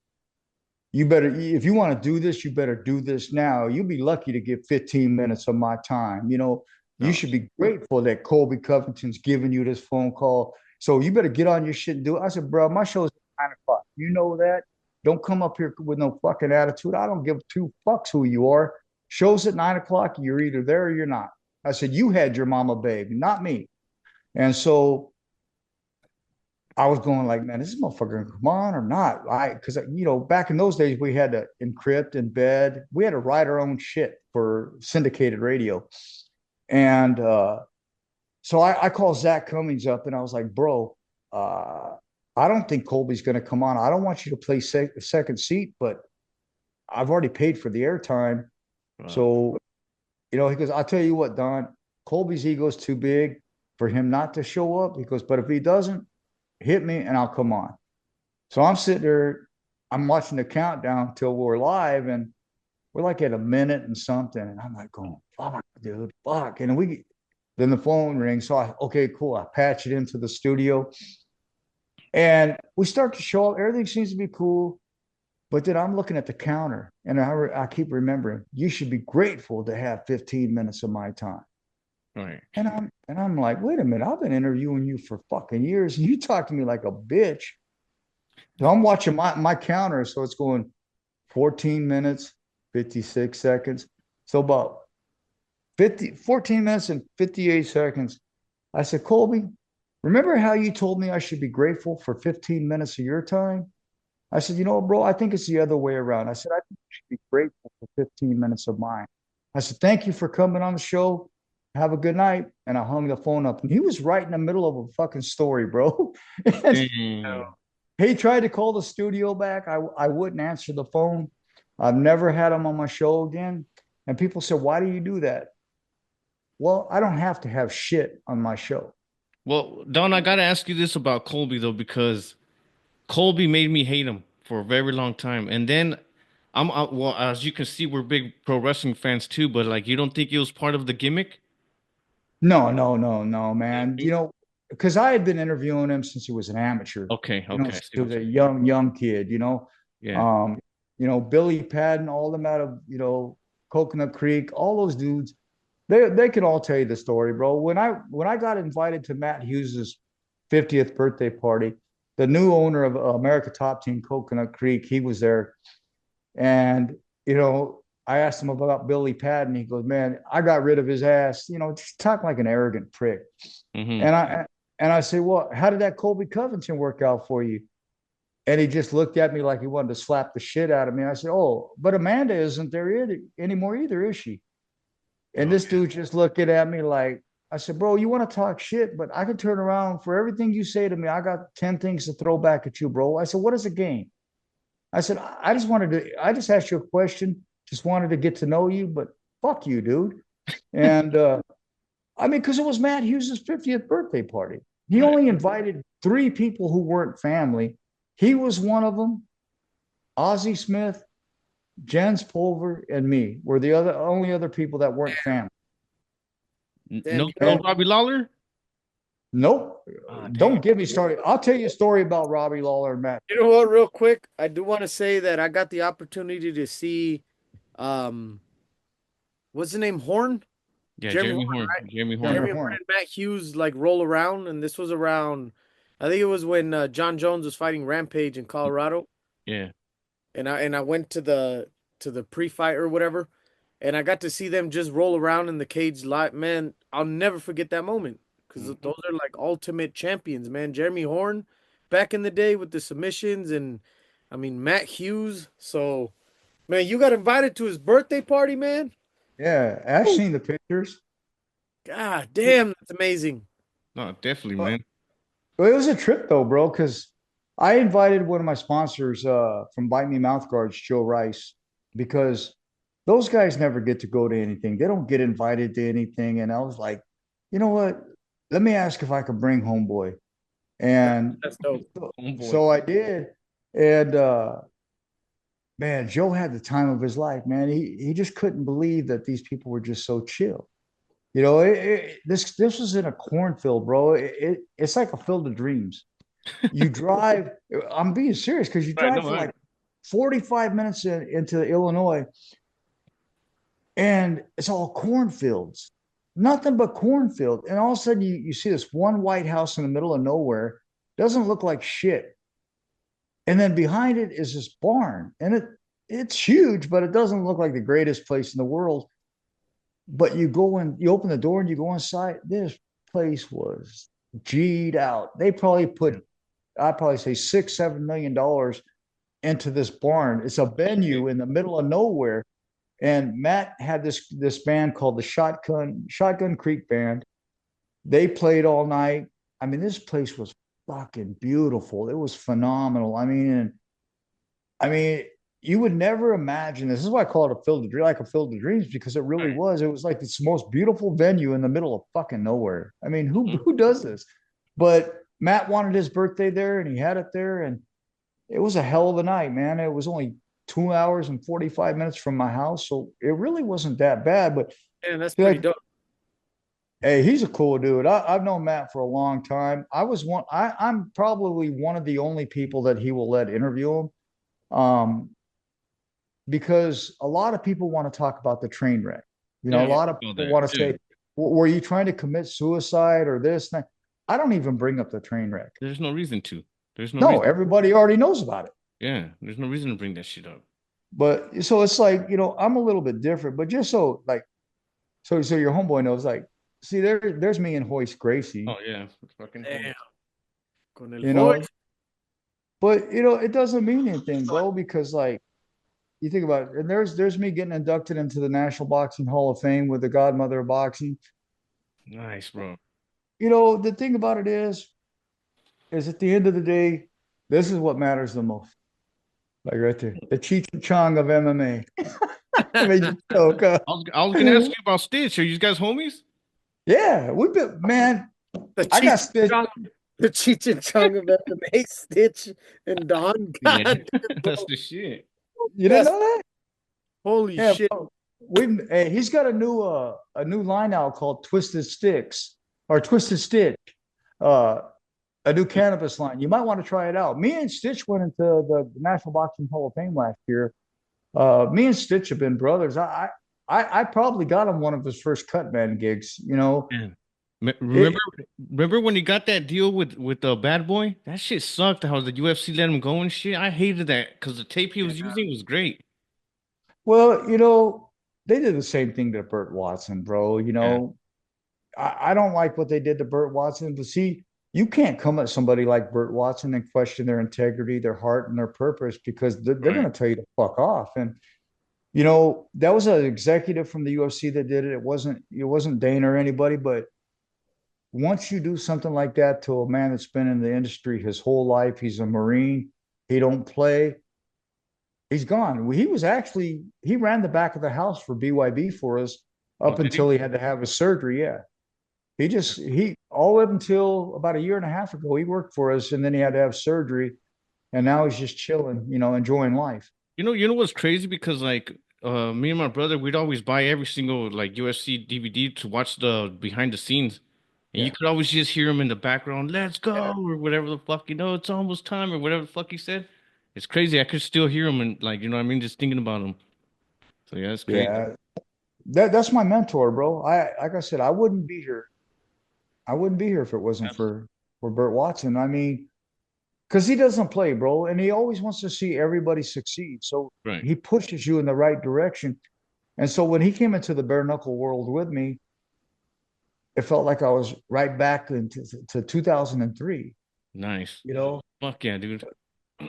if you want to do this, you better do this now. You'll be lucky to get 15 minutes of my time. You Oh, should be grateful that Colby Covington's giving you this phone call. So you better get on your shit and do it. I said, bro, my show's at 9 o'clock. You know that. Don't come up here with no fucking attitude. I don't give two fucks who you are. Show's at 9 o'clock. You're either there or you're not. I said, you had your mama baby, not me. And so I was going like, man, this motherfucker gonna come on or not? Because back in those days we had to encrypt, embed, we had to write our own shit for syndicated radio, and so I called Zach Cummings up and I was like, bro, uh, I don't think Colby's going to come on. I don't want you to play second seat, but I've already paid for the airtime. Wow. So, he goes, I'll tell you what, Don, Colby's ego's too big for him not to show up. He goes, but if he doesn't, hit me and I'll come on. So I'm sitting there, I'm watching the countdown till we're live, and we're like at a minute and something. And I'm like going, fuck, dude, fuck. And then the phone rings. So okay, cool. I patch it into the studio and we start to show up. Everything seems to be cool. But then I'm looking at the counter and I keep remembering, you should be grateful to have 15 minutes of my time. Right. And I'm like, wait a minute, I've been interviewing you for fucking years and you talk to me like a bitch. So I'm watching my counter. So it's going 14 minutes, 56 seconds. So about 14 minutes and 58 seconds. I said, Colby, remember how you told me I should be grateful for 15 minutes of your time? I said, bro, I think it's the other way around. I said, I think you should be grateful for 15 minutes of mine. I said, thank you for coming on the show. Have a good night. And I hung the phone up. And he was right in the middle of a fucking story, bro. And Dang. he tried to call the studio back. I wouldn't answer the phone. I've never had him on my show again. And people said, why do you do that? Well, I don't have to have shit on my show. Well, Don, I gotta ask you this about Colby though, because Colby made me hate him for a very long time, and then well, as you can see, we're big pro wrestling fans too. But like, you don't think it was part of the gimmick? No, no, no, no, Yeah. man. Because I had been interviewing him since he was an amateur, Okay, okay, I since see he what was a you. young kid, Yeah. Um, Billy Patton, all them out of, Coconut Creek, all those dudes, they can all tell you the story, bro. When I got invited to Matt Hughes's 50th birthday party, the new owner of America Top Team Coconut Creek, he was there. And, I asked him about Billy Patton. He goes, man, I got rid of his ass, just talking like an arrogant prick. Mm-hmm. And I say, well, how did that Colby Covington work out for you? And he just looked at me like he wanted to slap the shit out of me. I said, oh, but Amanda isn't there anymore either, is she? And Oh, this dude just looking at me like, I said, bro, you want to talk shit, but I can turn around for everything you say to me. I got 10 things to throw back at you, bro. I said, what is a game? I said, I just asked you a question, just wanted to get to know you, but fuck you, dude. And I mean, because it was Matt Hughes' 50th birthday party. He right. only invited three people who weren't family. He was one of them. Ozzie Smith, Jens Pulver, and me were the only other people that weren't family. Damn, No, no And Robbie Lawler. nope, Ah, don't damn. get me started. I'll tell you a story about Robbie Lawler and Matt. you know what? Real quick, I do want to say that I got the opportunity to see, um, what's the name? Horn, Yeah, Jeremy Horn, Jeremy Horn. right? Jeremy Horn. Jeremy Jeremy Horn Horn. and Matt Hughes like roll around, and this was around. I think it was when John Jones was fighting Rampage in Colorado, Yeah. and I went to the pre-fight or whatever, and I got to see them just roll around in the cage live. Man, I'll never forget that moment because Mhm. those are like ultimate champions, man. Jeremy Horn back in the day with the submissions, and I mean Matt Hughes. So, man, you got invited to his birthday party, man. Yeah, I've Woo. seen the pictures. God damn, that's amazing. No, definitely, Uh, man. Well, it was a trip though, bro, because I invited one of my sponsors from Bite Me Mouth Guards, Joe Rice, because those guys never get to go to anything. They don't get invited to anything. And I was like, you know what? Let me ask if I could bring Homeboy. And That's dope. so, Oh boy. so I did. And man, Joe had the time of his life, man. He just couldn't believe that these people were just so chill. This was in a cornfield, bro. It's like a field of dreams. You drive. I'm being serious because you Right, drive no, for right. like 45 minutes into Illinois, and it's all cornfields, nothing but cornfield. And all of a sudden, you see this one white house in the middle of nowhere. Doesn't look like shit. And then behind it is this barn, and it's huge, but it doesn't look like the greatest place in the world. But you go in, you open the door and you go inside. This place was G'd out. They probably put I'd probably say $6, $7 million into this barn. It's a venue in the middle of nowhere. And Matt had this band called the Shotgun Creek Band. They played all night. I mean, this place was fucking beautiful. It was phenomenal. I mean, you would never imagine this. Is why I call it a field of dreams, like a field of dreams, because it really Right. was. It was like this most beautiful venue in the middle of fucking nowhere. I mean, who Mhm. who does this? But Matt wanted his birthday there, and he had it there, and it was a hell of a night, man. It was only 2 hours and 45 minutes from my house, so it really wasn't that bad. But And that's pretty like, dope. hey, he's a cool dude. I've known Matt for a long time. I'm probably one of the only people that he will let interview him. Um, because a lot of people want to talk about the train wreck. You know, Yeah, a lot of all people that. want to Yeah. say, were you trying to commit suicide or this thing? I don't even bring up the train wreck. There's no reason to. There's no No, reason. everybody already knows about it. Yeah, there's no reason to bring that shit up. But so it's like, I'm a little bit different, but just so like, so your homeboy knows, like, see, there's me and Hoist Gracie, Oh yeah, fucking Damn. Con el you know, hoist. but it doesn't mean anything, bro, because like you think about it, and there's me getting inducted into the National Boxing Hall of Fame with the godmother of boxing. nice, bro. The thing about it is at the end of the day, this is what matters the most. Like right there, the Cheech and Chong of MMA. I mean, you joke, I was gonna ask you about Stitch. Are you guys homies? yeah, we've been, man. The I got Cheech and stitched. Chong, the Cheech and Chong of MMA, Stitch and Don. Yeah, God, that's bro. the shit. You didn't That's know that? holy Yeah, shit. bro. Hey, he's got a new line out called Twisted Sticks or Twisted Stitch. Uh, a new cannabis line. You might want to try it out. Me and Stitch went into the National Boxing Hall of Fame last year. Me and Stitch have been brothers. I probably got him one of his first cutman gigs. Man. Remember, It, remember when he got that deal with the Bad Boy? That shit sucked. How the UFC let him go and shit. I hated that because the tape he was Yeah. using was great. well, they did the same thing to Burt Watson, bro. Yeah, I don't like what they did to Burt Watson, but see, you can't come at somebody like Burt Watson and question their integrity, their heart, and their purpose because they're right, going to tell you to fuck off. And that was an executive from the UFC that did it. It wasn't Dana or anybody, but once you do something like that to a man that's been in the industry his whole life, he's a Marine, he don't play, he's gone. He ran the back of the house for BYB for us oh, up did he? until he had to have his surgery. Yeah. He all up until about a year and a half ago, he worked for us and then he had to have surgery. And now he's just chilling, enjoying life. You know what's crazy? Because like me and my brother, we'd always buy every single like UFC DVD to watch the behind the scenes. And you Yeah. could always just hear him in the background, let's go, Yeah. or whatever the fuck, it's almost time, or whatever the fuck he said. It's crazy. I could still hear him and like, what I mean, just thinking about him. So yeah, it's crazy. Yeah. That's my mentor, bro. Like I said, I wouldn't be here. I wouldn't be here if it wasn't Abs- for Burt Watson. I mean, because he doesn't play, bro, and he always wants to see everybody succeed. So Right. he pushes you in the right direction. And so when he came into the bare knuckle world with me, it felt like I was right back into to 2003. Nice. You know, Fuck yeah, dude.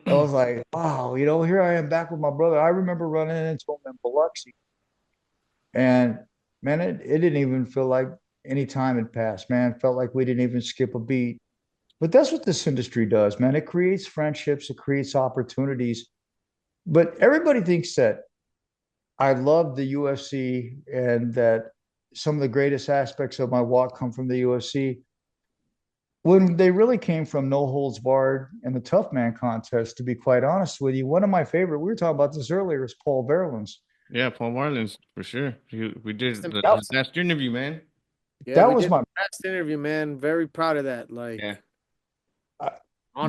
I was like, wow, here I am back with my brother. I remember running into him in Biloxi, and man, it didn't even feel like any time had passed, man. It felt like we didn't even skip a beat. But that's what this industry does, man. It creates friendships, it creates opportunities. But everybody thinks that I love the UFC and that some of the greatest aspects of my walk come from the UFC. When they really came from No Holds Barred and the Tough Man contest, to be quite honest with you, one of my favorite, we were talking about this earlier, is Paul Verhoeven's. Yeah, Paul Marlins for sure. We did That, his last interview, man. Yeah, that we was did my the last interview, man. Very proud of that. Yeah. Like, uh,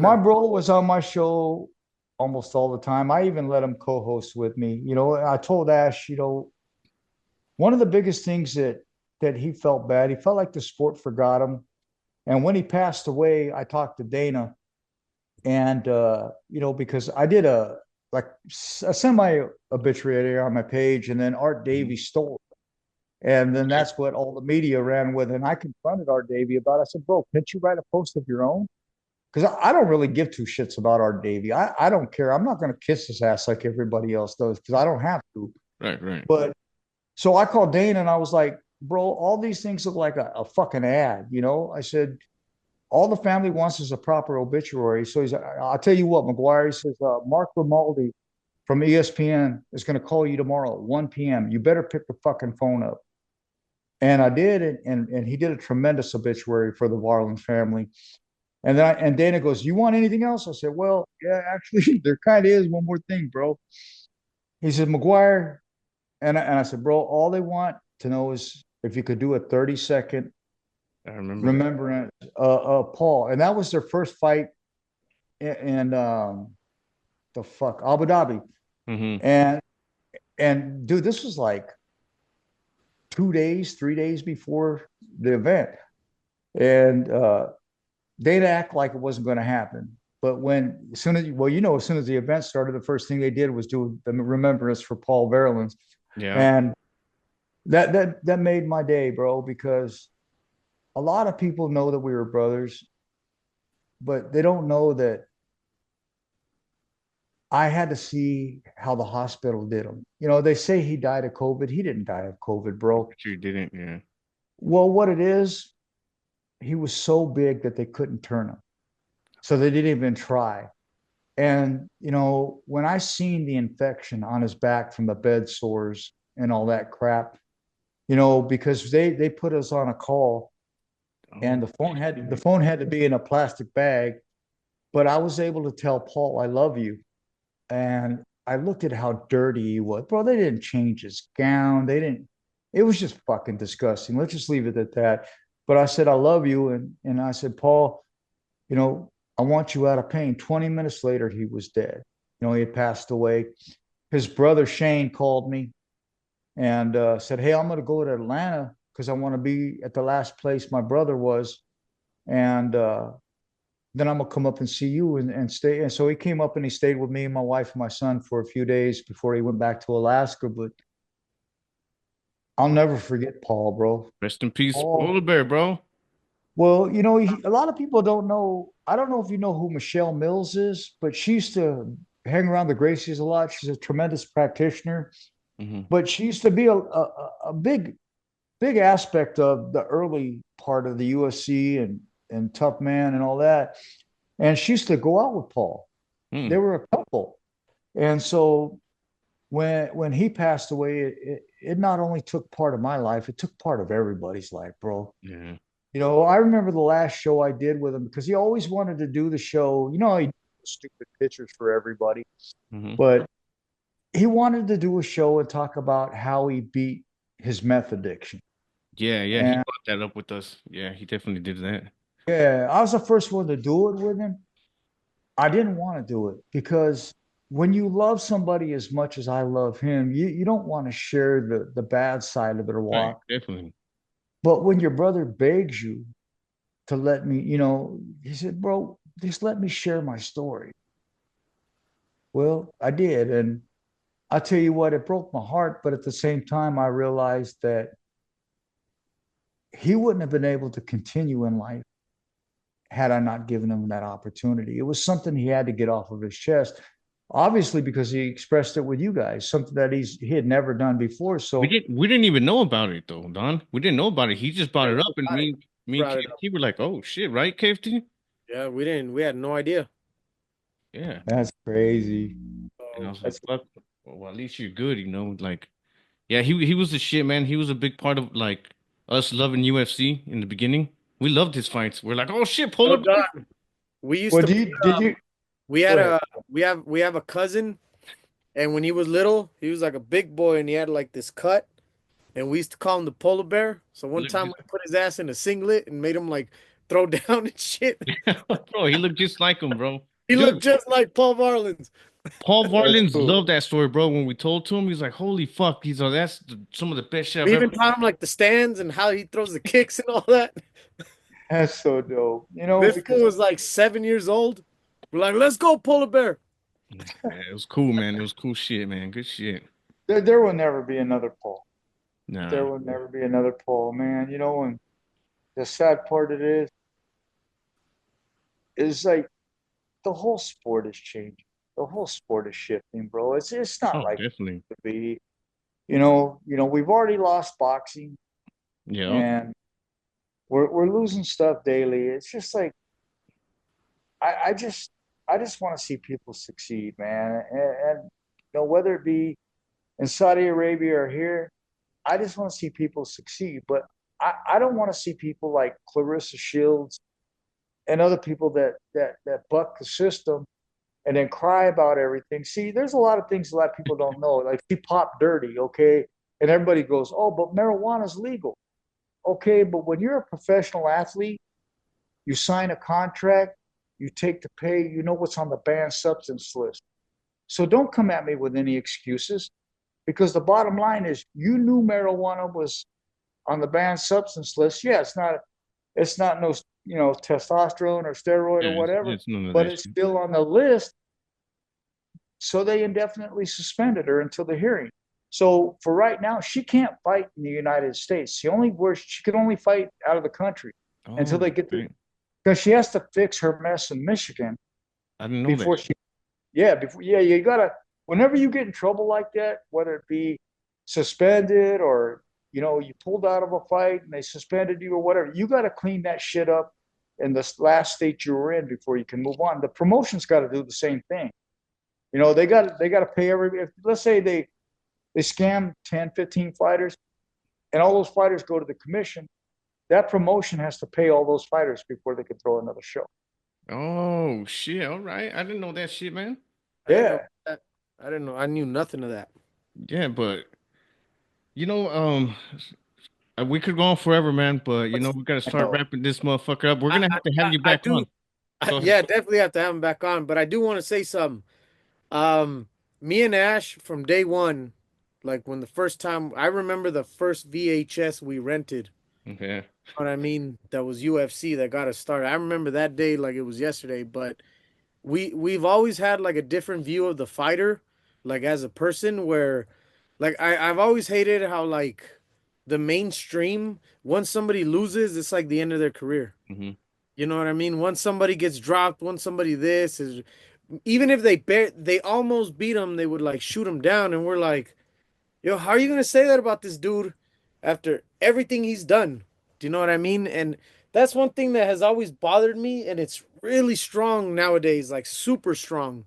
my honor. bro was on my show almost all the time. I even let him co-host with me. I told Ash, one of the biggest things that he felt bad. He felt like the sport forgot him. And when he passed away, I talked to Dana, and because I did a like a semi obituary on my page, and then Art Mhm. Davie stole it. And then Okay. that's what all the media ran with. And I confronted Art Davie about it. I said, bro, can't you write a post of your own? because I don't really give two shits about our Davy. I don't care. I'm not going to kiss his ass like everybody else does because I don't have to. Right, right. But so I called Dane and I was like, bro, all these things look like a fucking ad. You know, I said, all the family wants is a proper obituary. So he's, I'll tell you what, McGuire, he says, Mark Grimaldi from ESPN is going to call you tomorrow at 1 p.m. You better pick the fucking phone up. And I did, and he did a tremendous obituary for the Varlin family. And Dana goes, "You want anything else?" I said, "Well, yeah, actually, there kind of is one more thing, bro." He said, "McGuire," and I said, "Bro, all they want to know is if you could do a 30-second I remember that. remembrance Paul." And that was their first fight in the fuck Abu Dhabi. Hmm. And dude, this was like 2 days, 3 days before the event. And they'd act like it wasn't going to happen. But when, as soon as, well, as soon as the event started, the first thing they did was do the remembrance for Paul Verlins. Yeah. And that made my day, bro, because a lot of people know that we were brothers, but they don't know that I had to see how the hospital did him. They say he died of COVID. He didn't die of COVID, bro. But you didn't, yeah. Well, what it is, he was so big that they couldn't turn him. So they didn't even try. And, when I seen the infection on his back from the bed sores and all that crap, because they put us on a call and Oh, the phone had to be in a plastic bag, but I was able to tell Paul, I love you. And I looked at how dirty he was. Bro, they didn't change his gown. They didn't, it was just fucking disgusting. Let's just leave it at that. But I said, I love you. And I said, Paul, you know, I want you out of pain. 20 minutes later, he was dead. He had passed away. His brother Shane called me and said, "Hey, I'm going to go to Atlanta because I want to be at the last place my brother was. And then I'm going to come up and see you and stay." And so he came up and he stayed with me and my wife and my son for a few days before he went back to Alaska. But I'll never forget Paul, bro. rest in peace, Paul, polar bear, bro. well, a lot of people don't know. I don't know if you know who Michelle Mills is, but she used to hang around the Gracies a lot. She's a tremendous practitioner, Hmm. but she used to be a big aspect of the early part of the UFC and Tough Man and all that. And she used to go out with Paul. They Mm. were a couple, and so when he passed away, it not only took part of my life, it took part of everybody's life, bro. Yeah. I remember the last show I did with him because he always wanted to do the show. He stupid pictures for everybody, Hmm. but he wanted to do a show and talk about how he beat his meth addiction. Yeah, yeah, he And brought that up with us. Yeah, he definitely did that. yeah, I was the first one to do it with him. I didn't want to do it because when you love somebody as much as I love him, you don't want to share the bad side of their Right, walk. definitely. But when your brother begs you to let me, he said, bro, just let me share my story. Well, I did. And I tell you what, it broke my heart. But at the same time, I realized that he wouldn't have been able to continue in life had I not given him that opportunity. It was something he had to get off of his chest, obviously, because he expressed it with you guys, something that he had never done before. We So, didn't we didn't even know about it though, Don. We didn't know about it. He just brought Yeah, it up, you and got it. me and Brought it up. KFT were like, "Oh shit, right, KFT?" Yeah, we didn't. We had no idea. Yeah. that's crazy. And I So was like, That's "Fuck. Well, at least you're good, you know." Like, yeah, he was the shit, man. He was a big part of like us loving UFC in the beginning. We loved his fights. We're like, "Oh shit, no polar bear." done. We used well. to. Did you We go had ahead? we have a cousin, and when he was little, he was like a big boy, and he had like this cut, and we used to call him the polar bear. So He one looked time just, we put his ass in a singlet and made him like throw down and shit. bro. He looked just like him, bro. He looked Dude, just like Paul Varlins. Paul That's Varlins cool. loved that story, bro. When we told to him, he's like, "Holy fuck!" He's like, some of the best shit I've We ever." even taught him like the stands and how he throws the kicks and all that. That's so dope. This fool Because was like 7 years old. We're like, let's go, polar bear. Yeah, it was cool, man. It was cool shit, man. Good shit. there will never be another Paul. There Nah. will never be another Paul, man. And the sad part it is, is like the whole sport is changing. The whole sport is shifting, bro. It's not Oh, like it definitely. used to be. We've already lost boxing, Yeah. and we're losing stuff daily. It's just like I just want to see people succeed, man. Whether it be in Saudi Arabia or here, I just want to see people succeed. But I don't want to see people like Clarissa Shields and other people that buck the system and then cry about everything. See, there's a lot of things a lot of people don't know. Like she popped dirty, okay? And everybody goes, oh, but marijuana's legal. Okay, but when you're a professional athlete, you sign a contract, you take the pay, you know what's on the banned substance list. So don't come at me with any excuses because the bottom line is you knew marijuana was on the banned substance list. Yeah, it's not no testosterone or steroid or Yeah, whatever, it's none of but that it's shit. still on the list. So they indefinitely suspended her until the hearing. So for right now, she can't fight in the United States. She can only fight out of the country until Oh, they get the okay. because she has to fix her mess in Michigan I didn't know that. before she before you gotta whenever you get in trouble like that, whether it be suspended or you pulled out of a fight and they suspended you or whatever, you gotta clean that shit up in the last state you were in before you can move on. The promotion's got to do the same thing. They got to pay if let's say they scam 10, 15 fighters and all those fighters go to the commission, that promotion has to pay all those fighters before they can throw another show. Oh shit. All right. I didn't know that shit, man. I didn't know Yeah. that. I didn't know. I knew nothing of that. Yeah, but you know, we could go on forever, man, but we gotta I start know. wrapping this motherfucker up. We're I gonna I, have to have I you I back do. on. Go ahead. Yeah, definitely have to have him back on. But I do want to say something. Um, Me and Ash from day one, like when the first time I remember the first VHS we rented. Okay. What I mean, that was UFC that got us started. I remember that day like it was yesterday. But we've always had like a different view of the fighter, like as a person. Where, like I've always hated how like the mainstream once somebody loses, it's like the end of their career. Hmm. You know what I mean? Once somebody gets dropped, once somebody this is, even if they almost beat him, they would like shoot him down, and we're like, yo, how are you gonna say that about this dude after everything he's done? Do you know what I mean? And that's one thing that has always bothered me, and it's really strong nowadays, like super strong,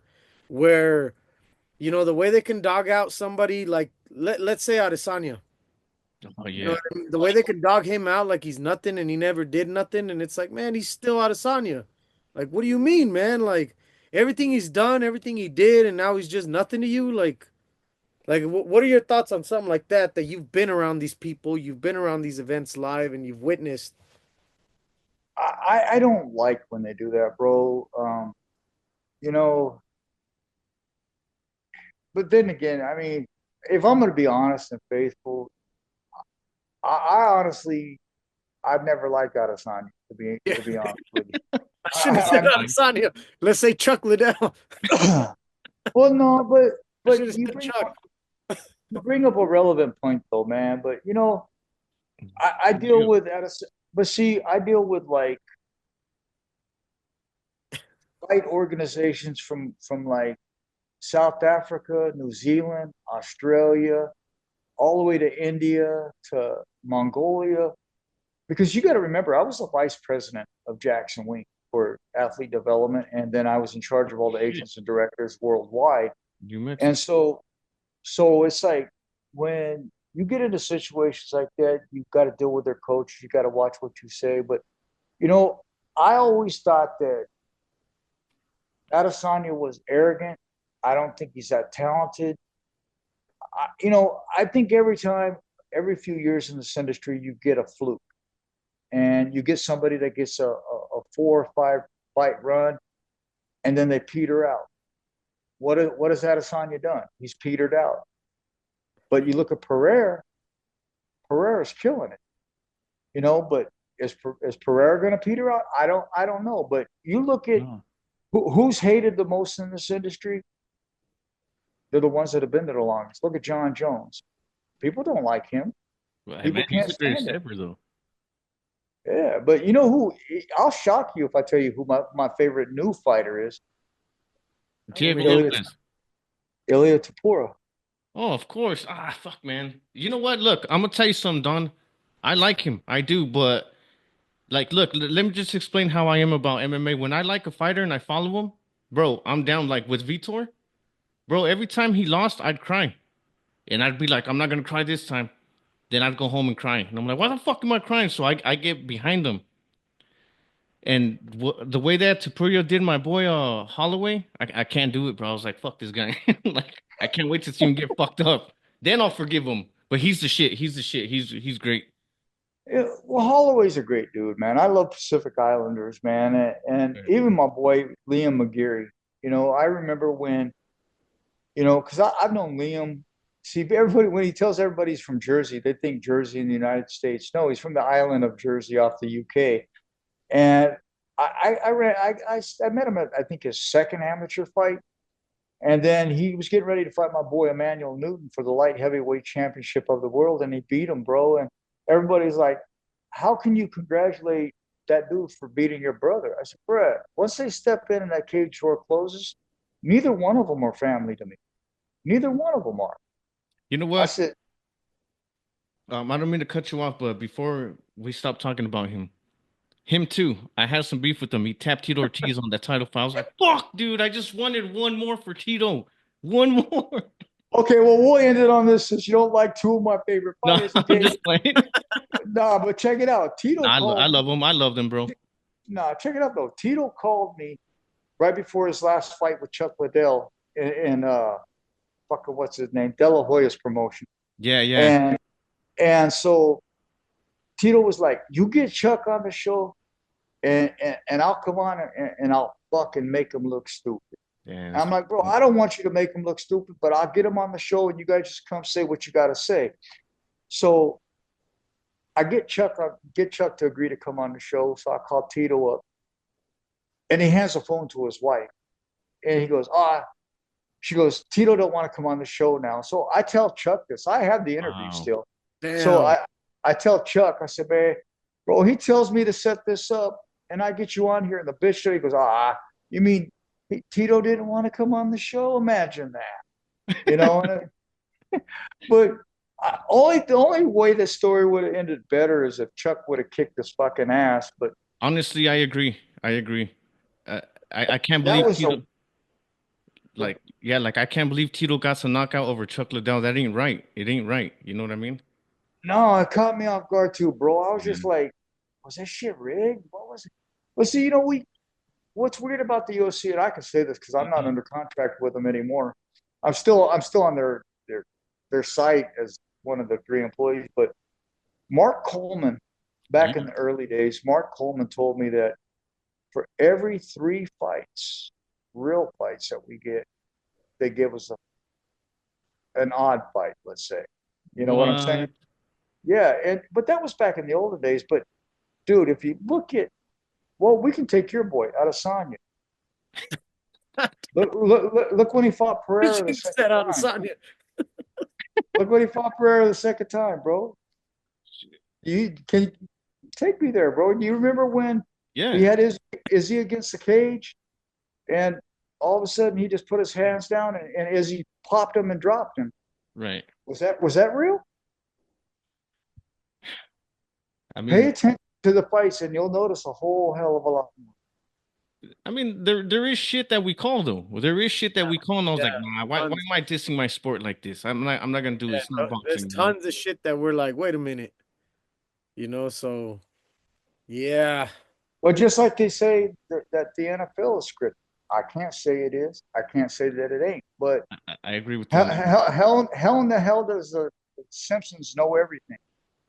where the way they can dog out somebody like let's say Adesanya. Oh You know yeah. what I mean? The way they can dog him out like he's nothing and he never did nothing, and it's like, man, he's still Adesanya. Like, what do you mean, man? Like everything he's done, everything he did, and now he's just nothing to you. Like, what are your thoughts on something like that? That you've been around these people, you've been around these events live, and you've witnessed. I don't like when they do that, bro. You know, but then again, I mean, if I'm going to be honest and faithful, I honestly, I've never liked Adesanya Yeah, to be honest with you. I shouldn't have said I, Adesanya. Let's say Chuck Liddell. well, no, but I should but have you said bring Chuck. up you bring up a relevant point though, man. But I deal with Addison, but see, I deal with like fight organizations from like South Africa, New Zealand, Australia, all the way to India to Mongolia. Because you got to remember, I was the vice president of Jackson Wink for athlete development, and then I was in charge of all the Shit. agents and directors worldwide. You mentioned. And so it's like when you get into situations like that, you've got to deal with their coach. You got to watch what you say. But you know, I always thought that Adesanya was arrogant. I don't think he's that talented. I think every few years in this industry, you get a fluke, and you get somebody that gets a 4 or 5 fight run, and then they peter out. What has Adesanya done? He's petered out. But you look at Pereira. Pereira's killing it. But is Pereira going to peter out? I don't know. But you look at No. who's hated the most in this industry. They're the ones that have been there the longest. Look at John Jones. People don't like him. Well, hey, People man, he's can't a great stand him. stepper though. Yeah, but you know who? I'll shock you if I tell you who my favorite new fighter is. Let Diego me hear. Ilya Lopez. Ilya Tapura. Oh, of course. Ah, fuck, man. You know what? Look, I'm gonna tell you something, Don. I like him. I do, but like, look, let me just explain how I am about MMA. When I like a fighter and I follow him, bro, I'm down. Like with Vitor, bro, every time he lost, I'd cry. And I'd be like, I'm not gonna cry this time. Then I'd go home and cry. And I'm like, why the fuck am I crying? So I get behind him. And the way that Tapurio did my boy Holloway, I can't do it, bro. I was like, fuck this guy. Like, I can't wait to see him get fucked up. Then I'll forgive him. But he's the shit. He's the shit. He's great. Yeah, well, Holloway's a great dude, man. I love Pacific Islanders, man, and Right. even my boy Liam McGuire. I remember when, because I've known Liam. See, everybody when he tells everybody he's from Jersey, they think Jersey in the United States. No, he's from the island of Jersey off the UK. And I met him at I think his second amateur fight, and then he was getting ready to fight my boy Emmanuel Newton for the light heavyweight championship of the world, and he beat him, bro. And everybody's like, "How can you congratulate that dude for beating your brother?" I said, "Brett, once they step in and that cage door closes, neither one of them are family to me. Neither one of them are." You know I what? said, I don't mean to cut you off, but before we stop talking about him too. I had some beef with him. He tapped Tito Ortiz on that title fight. I was like, fuck, dude. I just wanted one more for Tito. One more. "Okay, well, we'll end it on this since you don't like two of my favorite No, fighters." I'm Okay, just playing. nah, but check it out. Tito Nah, I called me. love him. I love them, bro. Nah, check it out though. Tito called me right before his last fight with Chuck Liddell in fucking what's his name, De La Hoya's promotion. Yeah, yeah. And so Tito was like, "You get Chuck on the show, and I'll come on and I'll fucking make him look stupid." Yeah, And that's I'm like, "Bro, fucking. I don't want you to make him look stupid, but I'll get him on the show, and you guys just come say what you got to say." So I get Chuck to agree to come on the show. So I call Tito up, and he hands the phone to his wife, and he goes, "Ah." She goes, "Tito don't want to come on the show now." So I tell Chuck this. I have the interview Wow. still. So Damn. I tell Chuck, I said, "Man, bro, he tells me to set this up and I get you on here." And the bitch show, he goes, "Ah, you mean Tito didn't want to come on the show? Imagine that." You know, but the only way the story would have ended better is if Chuck would have kicked his fucking ass. But Honestly, I agree. I agree. Uh, I can't that believe was a Tito. Like, yeah, like I can't believe Tito got some knockout over Chuck Liddell. That ain't right. It ain't right. You know what I mean? no, it caught me off guard too, bro. I was Yeah. just like, was that shit rigged? What was it? But see, we what's weird about the UFC, and I can say this because I'm not Mhm. under contract with them anymore. I'm still on their site as one of the three employees. But Mark Coleman, back in Yeah. the early days, Mark Coleman told me that for every three fights, real fights that we get, they give us an odd fight, let's say. You know what I'm saying? What? Yeah, and but that was back in the older days. But dude, if you look at, well, we can take your boy Adesanya. Look when he fought Pereira the You second said time. Adesanya. Look when he fought Pereira the second time, bro. You can take me there, bro. Do you remember when he Yeah. had his Izzy against the cage, and all of a sudden he just put his hands down and Izzy popped him and dropped him? Right. Was that real? I Pay mean, attention to the fights, and you'll notice a whole hell of a lot more. there is shit that we call though. There is shit that we call, and I was Yeah, like, nah, why tons. am I dissing my sport like this? I'm not gonna do it. Yeah, It's not there's boxing, you know. tons of shit that we're like, wait a minute, so yeah. Well, just like they say that the NFL is scripted. I can't say it is. I can't say that it ain't. But I agree with you how, on that. how in the hell does the Simpsons know everything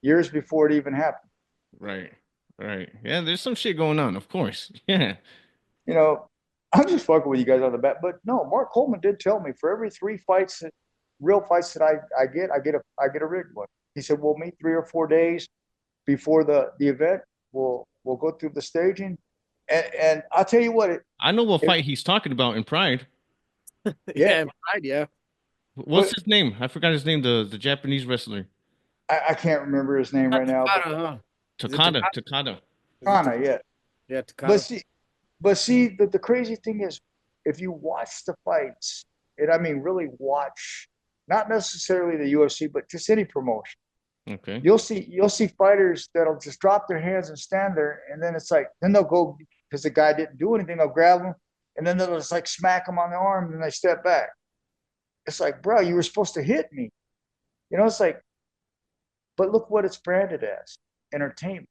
years before it even happened? Right. Right. Yeah, there's some shit going on, of course. Yeah. You know, I'm just fucking with you guys on the bat. But no, Mark Coleman did tell me for every three fights that real fights that I get a rigged one. He said we'll meet 3 or 4 days before the event. We'll go through the staging, and I'll tell you what I know what it fight he's talking about in Pride. yeah. Yeah, right, yeah. What's But his name? I forgot his name, the Japanese wrestler. I can't remember his name Not right now. But Takada, huh? Is it Takada, Takada? Takada. Is it Kana, yeah. yeah, But Takano? see, the crazy thing is, if you watch the fights, and I mean really watch, not necessarily the UFC, but just any promotion, Okay. you'll see fighters that'll just drop their hands and stand there, and then it's like, then they'll go because the guy didn't do anything. They'll grab him, and then they'll just like smack him on the arm, and then they step back. It's like, bro, you were supposed to hit me. It's like, but look what it's branded as, entertainment.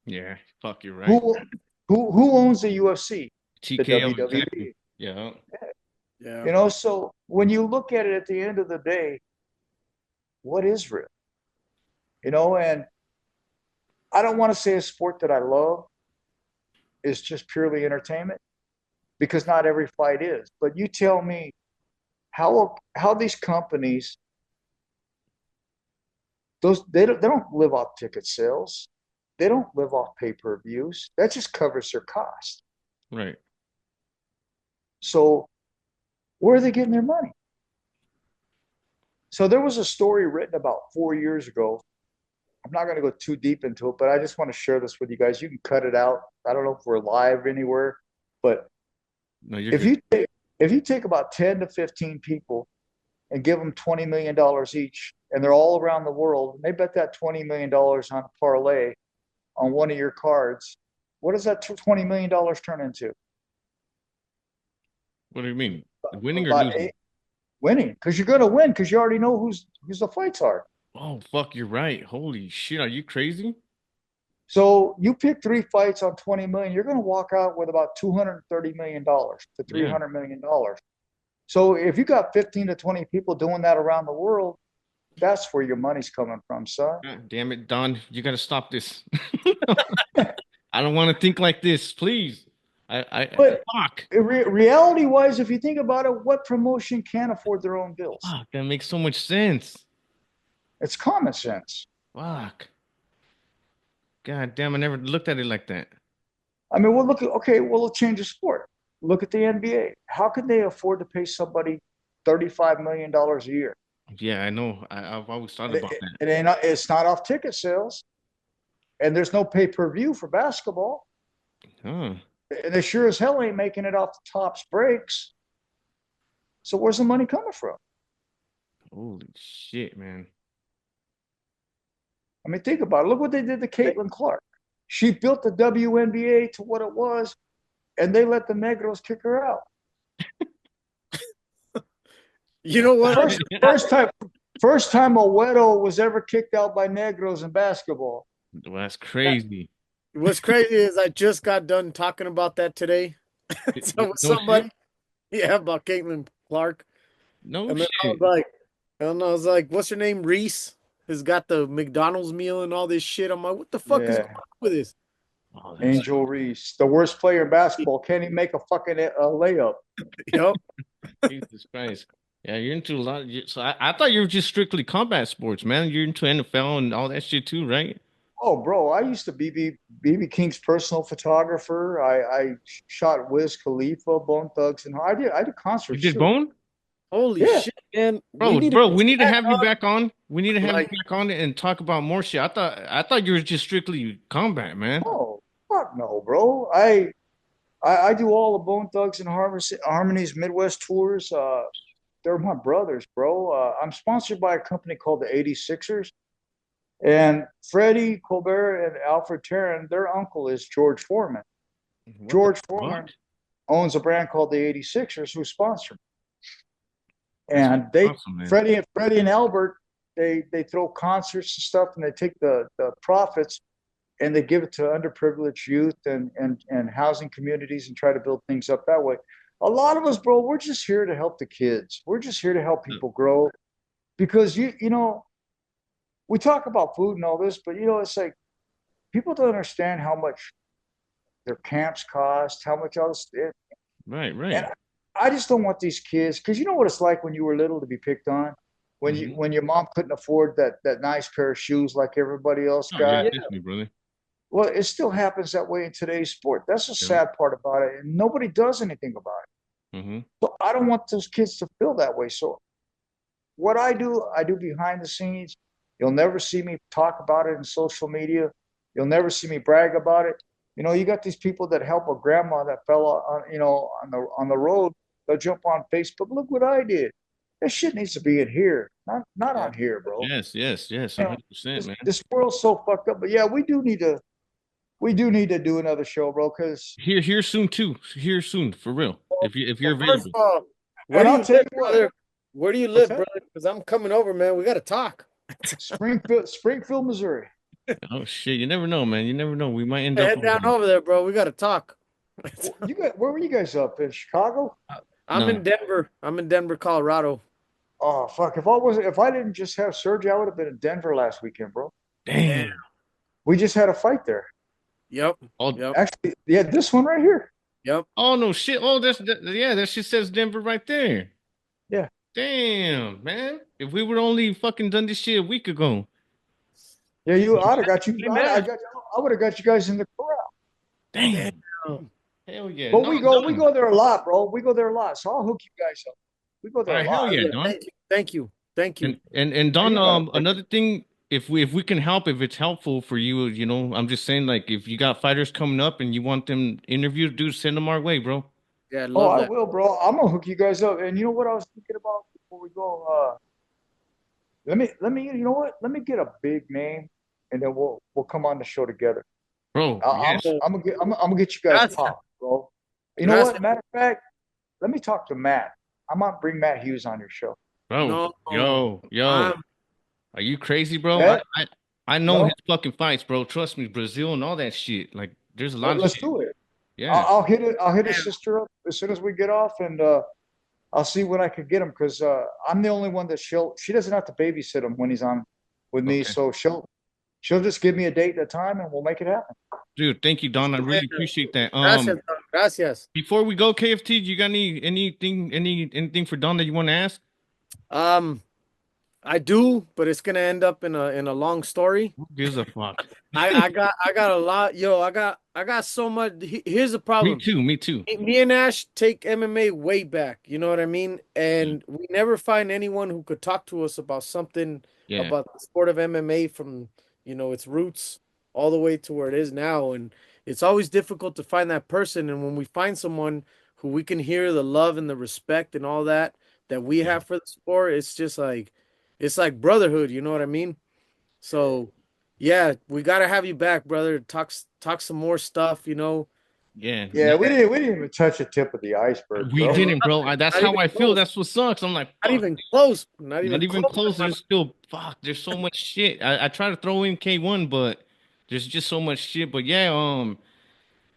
Yeah. Fuck, you're right. Who who owns the UFC? The TKO, exactly. WWE. Yeah. Yeah. So when you look at it at the end of the day, what is real? And I don't want to say a sport that I love is just purely entertainment because not every fight is. But you tell me how these companies, those they don't live off ticket sales. They don't live off pay-per-views. That just covers their cost. Right. So where are they getting their money? So there was a story written about 4 years ago. I'm not going to go too deep into it, but I just want to share this with you guys. You can cut it out. I don't know if we're live anywhere, but No, you're if good. you take about 10 to 15 people and give them $20 million each, and they're all around the world, and they bet that $20 million on a parlay on one of your cards, what does that $20 million turn into? What do you mean? Winning or About losing? winning, because you're going to win because you already know who's the fights are. Oh, fuck, you're right. Holy shit, are you crazy? So you pick three fights on 20 million, you're going to walk out with about $230 million to Yeah. $300 million. So if you got 15 to 20 people doing that around the world, that's where your money's coming from, son. God damn it, Don. You gotta stop this. I don't want to think like this, please. But Fuck. reality wise, if you think about it, what promotion can't afford their own bills? Fuck, that makes so much sense. It's common sense. Fuck. God damn, I never looked at it like that. I mean, we'll look at, okay, well, let's change the sport. Look at the NBA. How can they afford to pay somebody $35 million a year? Yeah, I know. I've always thought It, about that. it's not off ticket sales, and there's no pay per view for basketball. Huh. And they sure as hell ain't making it off the tops breaks. So where's the money coming from? Holy shit, man. I mean, think about it. Look what they did to Caitlin Clark. She built the WNBA to what it was, and they let the Negros kick her out. You know what? First time a Wedo was ever kicked out by Negros in basketball. Well, that's crazy. What's crazy is I just got done talking about that today. So with No somebody, shit. yeah, about Caitlin Clark. No And then shit. I was like, what's her name? Reese has got the McDonald's meal and all this shit. I'm like, what the fuck is going Yeah, on with this? Oh, that's Angel Reese, the worst player in basketball, can't even make a fucking layup. Yep. Jesus Christ. Yeah, you're into a lot. So I thought you were just strictly combat sports, man. You're into NFL and all that shit too, right? Oh, bro, I used to be BB King's personal photographer. I shot Wiz Khalifa, Bone Thugs, and I did You concerts did too. Bone? Holy Yeah, shit, man. We Bro, need to bro, get we need to back have you on. back on. We need to have you Like, back on and talk about more shit. I thought you were just strictly combat, man. oh fuck no, bro. I do all the Bone Thugs and Harmonies Midwest tours. They're my brothers, bro. I'm sponsored by a company called the 86ers. And Freddie Colbert and Alfred Taryn, their uncle is George Foreman. What the George fuck? Foreman owns a brand called the 86ers who sponsor me. That's And they awesome, man. Freddie and Albert, they throw concerts and stuff and they take the profits and they give it to underprivileged youth and housing communities and try to build things up that way. A lot of us, bro, we're just here to help the kids. We're just here to help people grow because you know we talk about food and all this, but it's like people don't understand how much their camps cost, how much else. Right, And right. I just don't want these kids because you know what it's like when you were little to be picked on, Hmm. when your mom couldn't afford that nice pair of shoes like everybody else Oh yeah, got. yeah, definitely, brother. Well, it still happens that way in today's sport. That's the Yeah. sad part about it, and nobody does anything about it. Hmm. So I don't want those kids to feel that way. So what I do behind the scenes. You'll never see me talk about it in social media. You'll never see me brag about it. You know, you got these people that help a grandma that fell on, on the road. They'll jump on Facebook. Look what I did. That shit needs to be in here, not Yeah. on here, bro. Yes, yes, yes, You know, 100%, this man. this world's so fucked up. But yeah, we do need to do another show, bro. Because Here soon too. Here soon, for real. If you're Well, first available. of all, where and do I'll you tell live, you what, brother? Where do you what's live, that? brother? Because I'm coming over, man. We got to talk. Springfield, Missouri. Oh shit, you never know, man. You never know. We might end up Head over down there. over there, bro. We got to talk. Where were you guys up in Chicago? I'm No. in Denver. I'm in Denver, Colorado. Oh fuck! If I didn't just have surgery, I would have been in Denver last weekend, bro. Damn. Damn. We just had a fight there. Oh, Yep. Actually, yeah, this one right here. Yep. oh no shit. Oh, yeah, that shit says Denver right there. Yeah, Damn, man. If we would only fucking done this shit a week ago. yeah. I'd have got you. Hey, man. I would have got you guys in the corral. Damn. Damn. Hell yeah. But No, we done. go there a lot, bro. We go there a lot. So I'll hook you guys up. We go All there a right, hell lot. yeah, Yeah, Don. thank you. Thank you. Thank you. And Yeah, Don, you got it. another thing, if we can help, if it's helpful for you, I'm just saying, like, if you got fighters coming up and you want them interviewed, dude, send them our way, bro. Yeah, I Oh, love I that. will, bro. I'm gonna hook you guys up. And you know what I was thinking about before we go? Let me. You know what? Let me get a big name, and then we'll come on the show together. Bro, I, yes, I'm gonna get you guys Gracias. popped, bro. You know Gracias. what? Matter of fact, let me talk to Matt. I might bring Matt Hughes on your show. bro. No, Yo, I'm are you crazy, bro? Yeah, I know his no, fucking fights, bro. Trust me, Brazil and all that shit. Like, there's a lot of let's shit. do it. Yeah. I'll hit it. I'll hit his damn. sister up as soon as we get off, and I'll see when I could get him because I'm the only one that she doesn't have to babysit him when he's on with me, Okay. so she'll just give me a date and a time, and we'll make it happen. Dude, thank you, Don. I really appreciate that. Gracias. Don. Gracias. Before we go, KFT, you got anything for Don that you want to ask? Um, I do, but it's gonna end up in a long story. Who gives a fuck? I got a lot. Yo, I got so much. Here's the Me problem. too, me too. Me and Ash take MMA way back. You know what I mean? Yeah. And we never find anyone who could talk to us about something Yeah. about the sport of MMA from, its roots all the way to where it is now. And it's always difficult to find that person. And when we find someone who we can hear the love and the respect and all that we Yeah. have for the sport, it's like brotherhood, you know what I mean? So yeah, we gotta have you back, brother. Talk some more stuff. Yeah. Yeah, we didn't even touch the tip of the iceberg, We bro. didn't, bro. That's Not how even I feel. close. That's what sucks. I'm like, Not fuck. even close. Not Not even even close. close. There's still fuck. There's so much shit. I try to throw in K1, but there's just so much shit. But yeah,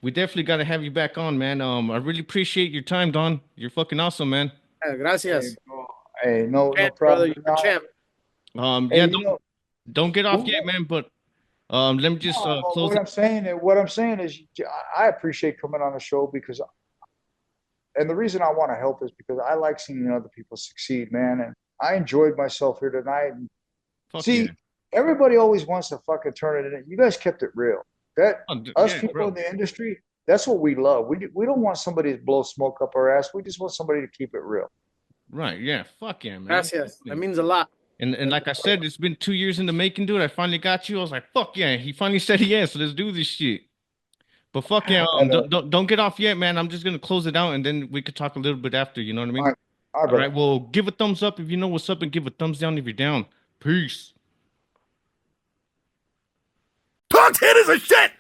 we definitely got to have you back on, man. I really appreciate your time, Don. You're fucking awesome, man. Yeah, Hey, gracias. bro. Hey, no Champ, brother, problem. you're a champ. Yeah, Hey, don't get off yet, what? man. But let me just No, but close it. what I'm saying is, I appreciate coming on the show because, and the reason I want to help is because I like seeing other people succeed, man. And I enjoyed myself here tonight. And Fuck yeah. see, everybody always wants to fucking turn it in. You guys kept it real. That us Yeah, people in bro. the industry, that's what we love. We don't want somebody to blow smoke up our ass. We just want somebody to keep it real. Right. Yeah. Fuck yeah, man. Gracias. That means a lot. And like I said, it's been 2 years in the making, dude. I finally got you. I was like, fuck yeah. He finally said yes. So let's do this shit. But fuck yeah, And don't get off yet, man. I'm just gonna close it out and then we could talk a little bit after. You know what I all mean? right, all right, All right. brother. Well, give a thumbs up if you know what's up, and give a thumbs down if you're down. Peace. Talk 10 is a shit!